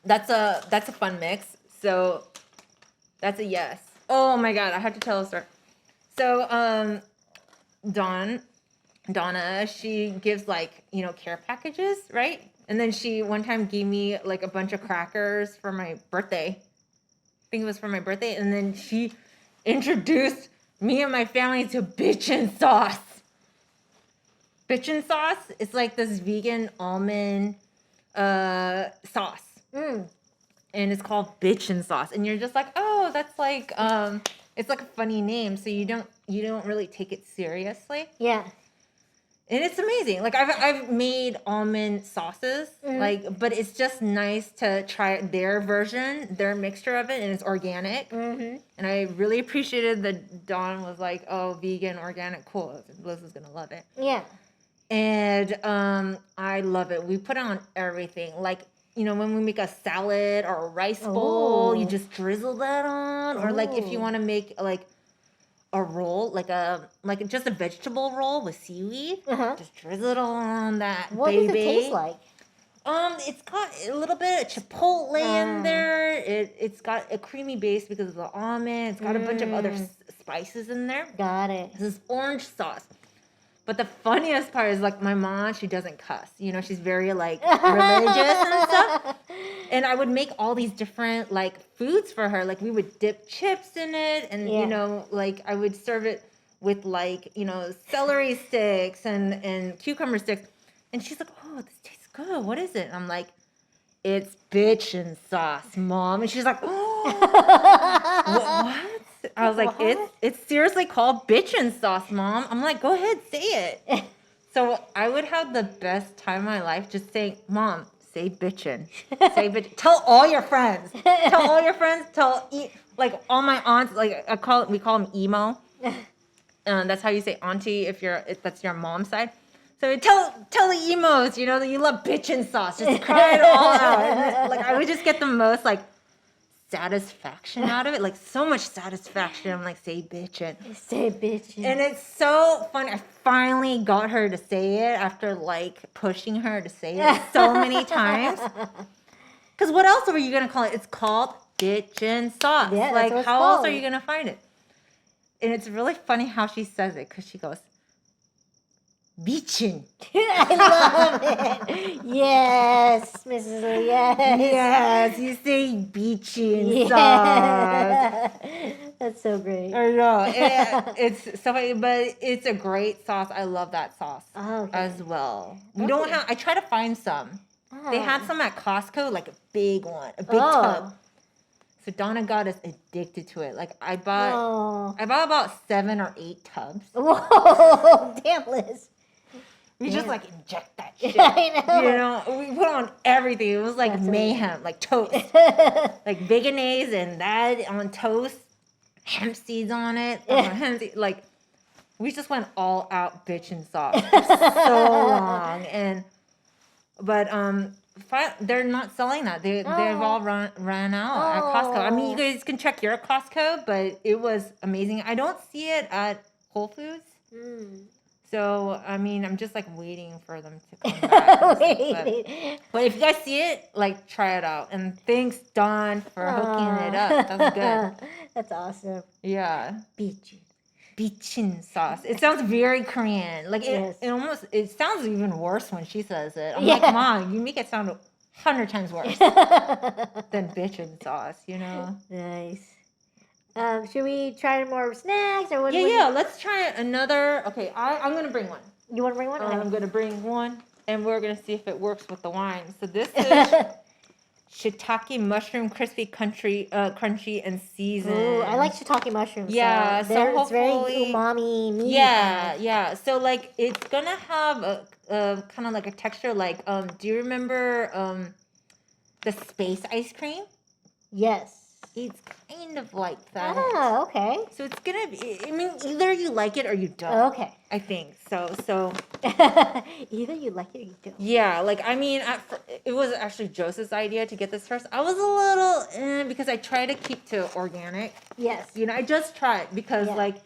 That's a fun mix. So that's a yes. Oh my god, I have to tell a story. So Donna, she gives like, care packages, right? And then she one time gave me like a bunch of crackers for my birthday. I think it was for my birthday. And then she introduced me and my family to Bitchin Sauce. Bitchin Sauce is like this vegan almond sauce. And it's called Bitchin Sauce. And you're just like, oh, that's like it's like a funny name, so you don't really take it seriously. Yeah. And it's amazing. Like I've made almond sauces, but it's just nice to try their version, their mixture of it, and it's organic. Mm-hmm. And I really appreciated that Dawn was like, "Oh, vegan, organic, cool. Liz is gonna love it." Yeah. And I love it. We put it on everything. Like when we make a salad or a rice bowl, you just drizzle that on. Or like if you want to make like a roll, like just a vegetable roll with seaweed. Just drizzle it on that, what baby. What does it taste like? It's got a little bit of chipotle in there. It's got a creamy base because of the almond. It's got a bunch of other spices in there. Got it. This is orange sauce. But the funniest part is like my mom, she doesn't cuss. She's very like religious and stuff. And I would make all these different like foods for her. Like we would dip chips in it, and like I would serve it with like celery sticks and cucumber sticks. And she's like, "Oh, this tastes good. What is it?" And I'm like, "It's Bitchin Sauce, Mom." And she's like, "Oh, what?" I was like, it's seriously called Bitchin Sauce, Mom. I'm like, go ahead, say it. So I would have the best time of my life just saying, Mom, say bitchin. Say bitchin. Tell all your friends. Tell all your friends. Like all my aunts, like we call them emo. That's how you say auntie if that's your mom's side. So tell the emos, that you love Bitchin Sauce. Just cry it all out. And, like I would just get the most like satisfaction out of it, like so much satisfaction. I'm like, say bitchin'. Say bitchin'. And it's so fun. I finally got her to say it after like pushing her to say it so many times. Because what else are you gonna call it? It's called Bitchin Sauce. Yeah, like that's how called. else are you gonna find it? And it's really funny how she says it, because she goes, Bitchin. I love it. Yes, Mrs. Lee, yes. Yes, you say Bitchin Sauce. That's so great. I know. It's so funny, but it's a great sauce. I love that sauce as well. We don't have. I try to find some. They had some at Costco, like a big one, a big tub. So Donna got us addicted to it. Like I bought about 7 or 8 tubs. Whoa, damn, Liz. We just like inject that shit. I know. We put on everything. It was like mayhem, like toast, like beignets and that on toast. hemp seeds on it. Like, we just went all out Bitchin Sauce for so long. But they're not selling that. They've all run out at Costco. I mean, you guys can check your Costco, but it was amazing. I don't see it at Whole Foods. So, I mean, I'm just like waiting for them to come back. But if you guys see it, like, try it out. And thanks, Dawn, for hooking it up. That was good. That's awesome. Yeah. Bitchin Sauce. It Yes. sounds very Korean. Like, it sounds even worse when she says it. I'm like, Mom, you make it sound 100 times worse than Bitchin Sauce, you know? Nice. Should we try more snacks or what? Yeah. Let's try another. Okay, I'm gonna bring one. You want to bring one? I'm gonna bring one, and we're gonna see if it works with the wine. So this is shiitake mushroom, crispy, crunchy, and seasoned. Ooh, I like shiitake mushrooms. Yeah, so it's very umami meaty. Yeah. So like, it's gonna have a kind of like a texture. Like, do you remember the space ice cream? Yes. It's kind of like that. Oh, okay. So it's gonna be. I mean, either you like it or you don't. Okay. I think so. Either you like it or you don't. Yeah, like, I mean, it was actually Joseph's idea to get this first. I was a little because I try to keep to organic. Yes. You know, I just try it because like,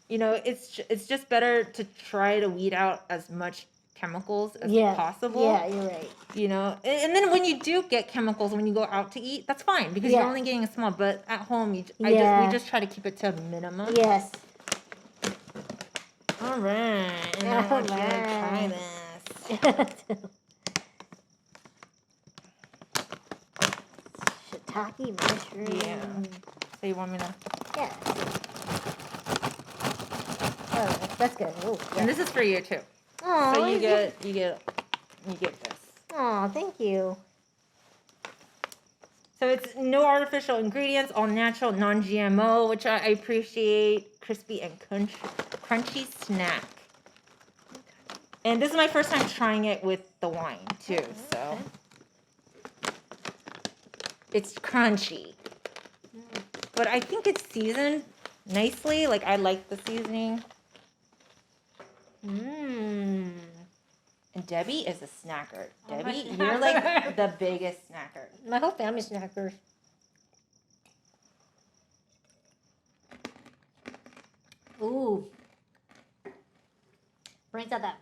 you know, it's just better to try to weed out as much chemicals as possible. Yeah, you're right. You know, and then when you do get chemicals when you go out to eat, that's fine because you're only getting a small. But at home, we just try to keep it to a minimum. Yes. All right. And I want you to try this. Shiitake mushroom. Yeah. So you want me to? Yeah. Oh, that's good. Ooh, And this is for you too. Oh, So you get this. Oh, thank you. So it's no artificial ingredients, all natural, non-GMO, which I appreciate. Crispy and crunchy snack. And this is my first time trying it with the wine too, so it's crunchy. But I think it's seasoned nicely. Like, I like the seasoning. And Debbie is a snacker. Debbie, you're like the biggest snacker. My whole family's snackers. Ooh. Brings out that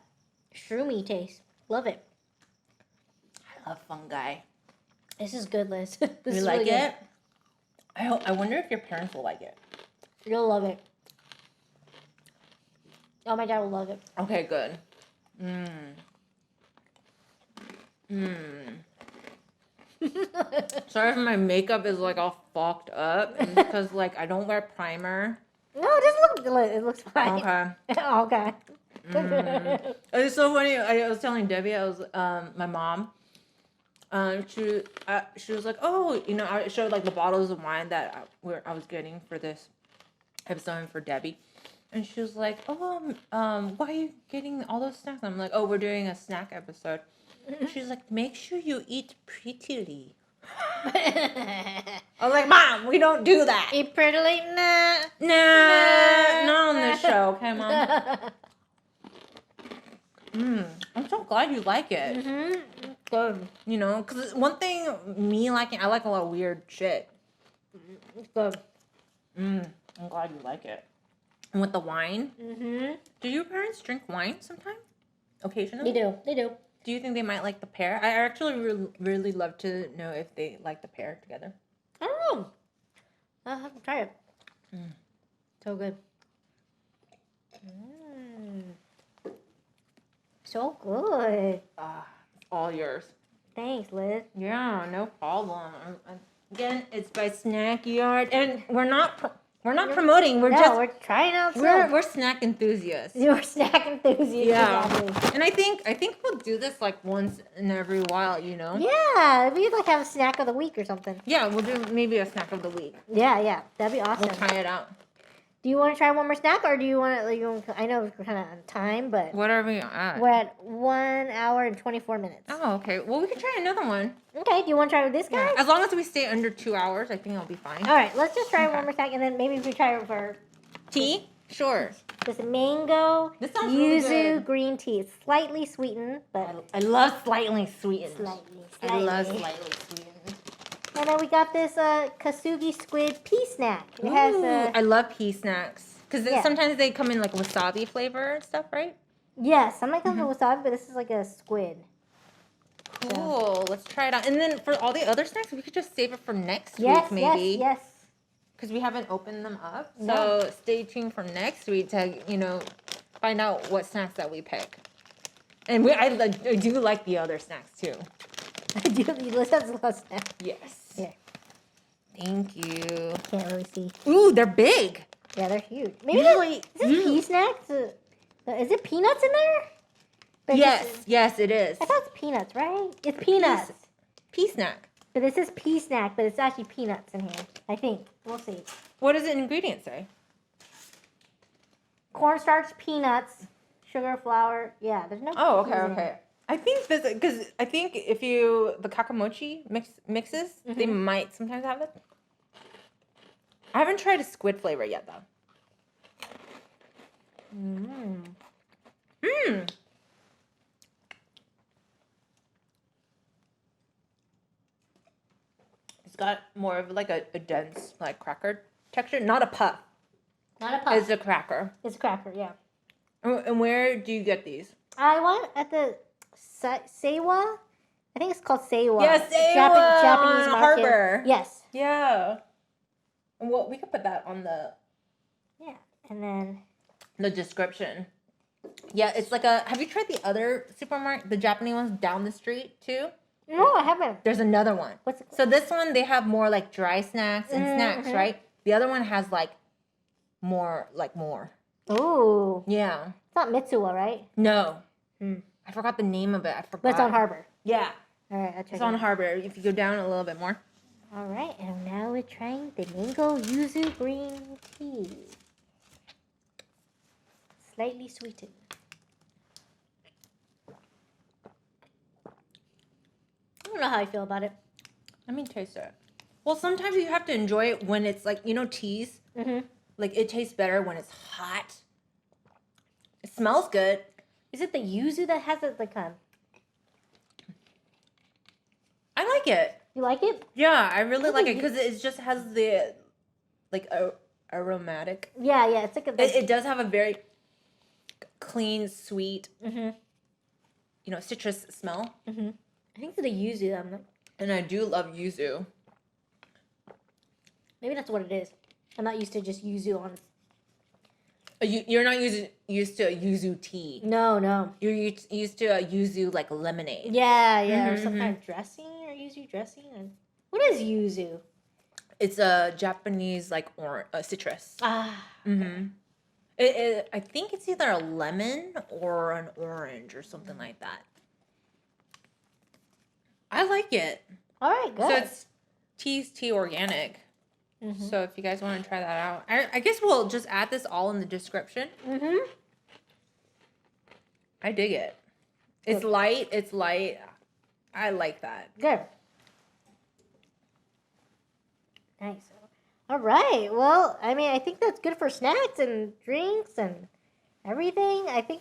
shroomy taste. Love it. I love fungi. This is good, Liz. This You is like really it? I wonder if your parents will like it. Good. You'll love it. Oh, my dad will love it. Okay, good. Sorry if my makeup is like all fucked up. It's because like I don't wear primer. No, it looks fine. Okay. Okay. It's so funny. I was telling Debbie, my mom. She was like, oh, you know, I showed like the bottles of wine that I was getting for this episode for Debbie, and she was like, oh, why are you getting all those snacks? I'm like, oh, we're doing a snack episode. She's like, make sure you eat prettily. I was like, Mom, we don't do that. Eat prettily? Nah. Not on this show, okay, Mom? I'm so glad you like it. Good. You know, because one thing me liking, I like a lot of weird shit. Good. I'm glad you like it. And with the wine, do your parents drink wine sometime? Occasionally? They do. Do you think they might like the pair? I actually really love to know if they like the pair together. I don't know. I'll have to try it. So good. So good. All yours. Thanks, Liz. Yeah, no problem. Again, it's by Snack Yard, and we're not promoting. We're trying out. We're snack enthusiasts. You're snack enthusiasts. Yeah, exactly. and I think we'll do this like once in every while. You know. Yeah, we'd like have a snack of the week or something. Yeah, we'll do maybe a snack of the week. Yeah, that'd be awesome. We'll try it out. Do you want to try one more snack, or do you want to? I know we're kind of on time, but what are we at? we're at 1 hour and 24 minutes. Oh, okay. Well, we can try another one. Okay. Do you want to try with this guy? Yeah. As long as we stay under 2 hours, I think I'll be fine. All right. Let's just try one more snack, and then maybe if we try it for tea. Sure. This mango This sounds really yuzu good. green tea. It's slightly sweetened, but I love slightly sweetened. slightly. I love slightly sweetened. And then we got this kasugi squid pea snack. It has I love pea snacks because Yeah. sometimes they come in like wasabi flavor and stuff, right? yes, I'm not going with wasabi, but this is like a squid. Cool. Let's try it out. And then for all the other snacks, we could just save it for next Yes, week, maybe. yes. Because we haven't opened them up. No. So stay tuned for next week to, find out what snacks that we pick. And I do like the other snacks too. I do. Let's have some snacks. Yes. Yeah. Thank you. Can't really see. Ooh, they're big. Yeah, they're huge. Maybe Usually, is this pea snacks? Is it peanuts in there? But yes, it is. I thought it's peanuts, right? It's peanuts. Pea snack. But this is pea snack, but it's actually peanuts in here. I think. We'll see. What does the ingredient say? Cornstarch, peanuts, sugar, flour. Yeah, there's no. Oh, cookies in okay. it. I think because I think if the kakamochi mixes, they might sometimes have it. I haven't tried a squid flavor yet though. It's got more of like a dense like cracker texture, not a puff. Not a puff. It's a cracker. It's a cracker, yeah. And where do you get these? I went at the Seiwa. I think it's called Seiwa. Yeah, Seiwa Japanese on market. Harbor. Yes. Yeah. Well, we could put that on the And then description. Yeah, it's like a. Have you tried the other supermarket, the Japanese ones down the street too? no, I haven't. There's another one. What's it So this one they have more like dry snacks and snacks, right? The other one has like more. Ooh, Yeah. it's not Mitsuwa, right? No. I forgot the name of it. I forgot. But it's on Harbor. Yeah. All right, I'll check It's it on out. Harbor. If you go down a little bit more. All right, and now we're trying the mango yuzu green tea. Slightly sweetened. I don't know how I feel about it. Let me taste it. Well, sometimes you have to enjoy it when it's like, teas. Mm-hmm. Like it tastes better when it's hot. It smells good. Is it the yuzu that has it like I like it. You like it? Yeah, I really What like do it you- because it just has the aromatic. Yeah, it's like a. It does have a very clean, sweet, citrus smell. I think it's the yuzu. And I do love yuzu. Maybe that's what it is. I'm not used to just yuzu on. You're not used to a yuzu tea. No. You're used to a yuzu like lemonade. Yeah, or some kind of dressing or yuzu dressing. What is yuzu? It's a Japanese like citrus. Ah. I think it's either a lemon or an orange or something like that. I like it. All right, good. So it's tea organic. So if you guys want to try that out, I guess we'll just add this all in the description. I dig it. It's light. I like that. Good. Nice. All right. Well, I mean, I think that's good for snacks and drinks and everything. I think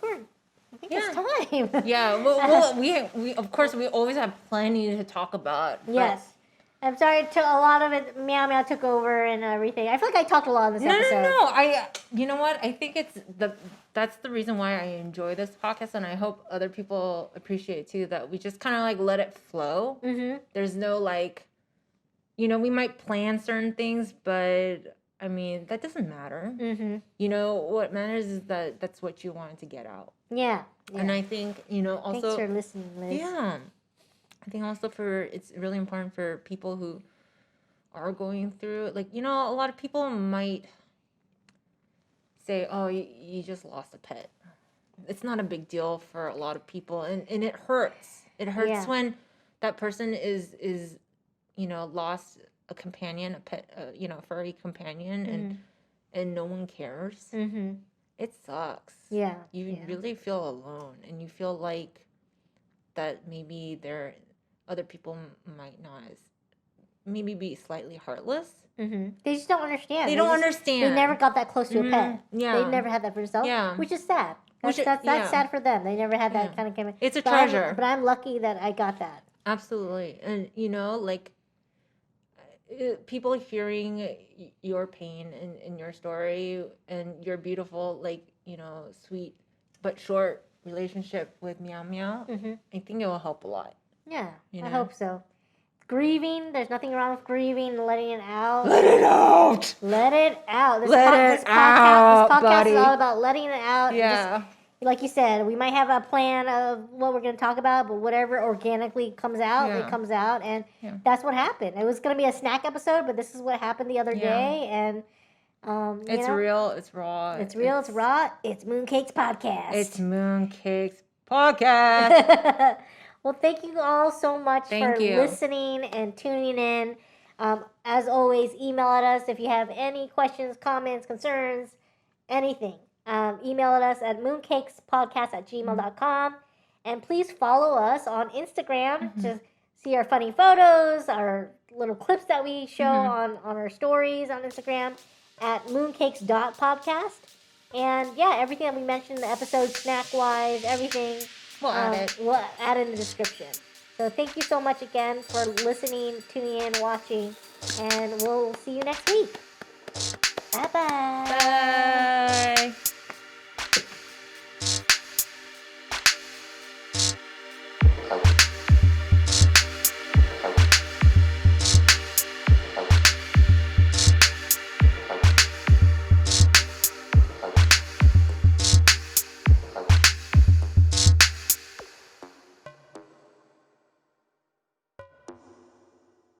it's time. Yeah. Well, we of course we always have plenty to talk about. Yes. I'm sorry. A lot of it, Meow Meow took over and everything. I feel like I talked a lot in this episode. No. You know what? I think that's the reason why I enjoy this podcast, and I hope other people appreciate it too. That we just kind of like let it flow. There's no we might plan certain things, but I mean that doesn't matter. What matters is that that's what you wanted to get out. Yeah. And I think also. Thanks for listening, Liz. Yeah. I think also it's really important for people who are going through a lot of people might say, oh, you just lost a pet. It's not a big deal for a lot of people, and it hurts. It hurts when that person is lost a companion, a pet, a furry companion, and no one cares, it sucks. Yeah. You really feel alone, and you feel like that maybe other people might not maybe be slightly heartless. They just don't understand. They don't understand. They never got that close to a pet. Yeah. They never had that for themselves. Yeah. Which is sad. That's sad for them. They never had that kind of commitment. It's a treasure. But I'm lucky that I got that. Absolutely. And, like, people hearing your pain and your story and your beautiful, like, sweet but short relationship with Meow Meow, I think it will help a lot. Yeah, I hope so. Grieving, there's nothing wrong with grieving and letting it out. Let it out! Let it out. This podcast is all about letting it out. Yeah. Like you said, we might have a plan of what we're going to talk about, but whatever organically comes out, it comes out. And that's what happened. It was going to be a snack episode, but this is what happened the other day. And it's real. It's raw. It's real. It's raw. It's Mooncakes Podcast. It's Mooncakes Podcast. Well, thank you all so much for listening and tuning in. As always, email at us if you have any questions, comments, concerns, anything. Email at us at mooncakes.podcast@gmail.com. And please follow us on Instagram to see our funny photos, our little clips that we show on our stories on Instagram at mooncakes.podcast. And everything that we mentioned in the episode, snack-wise, everything, we'll add in the description. So thank you so much again for listening, tuning in, watching, and we'll see you next week. Bye-bye. Bye.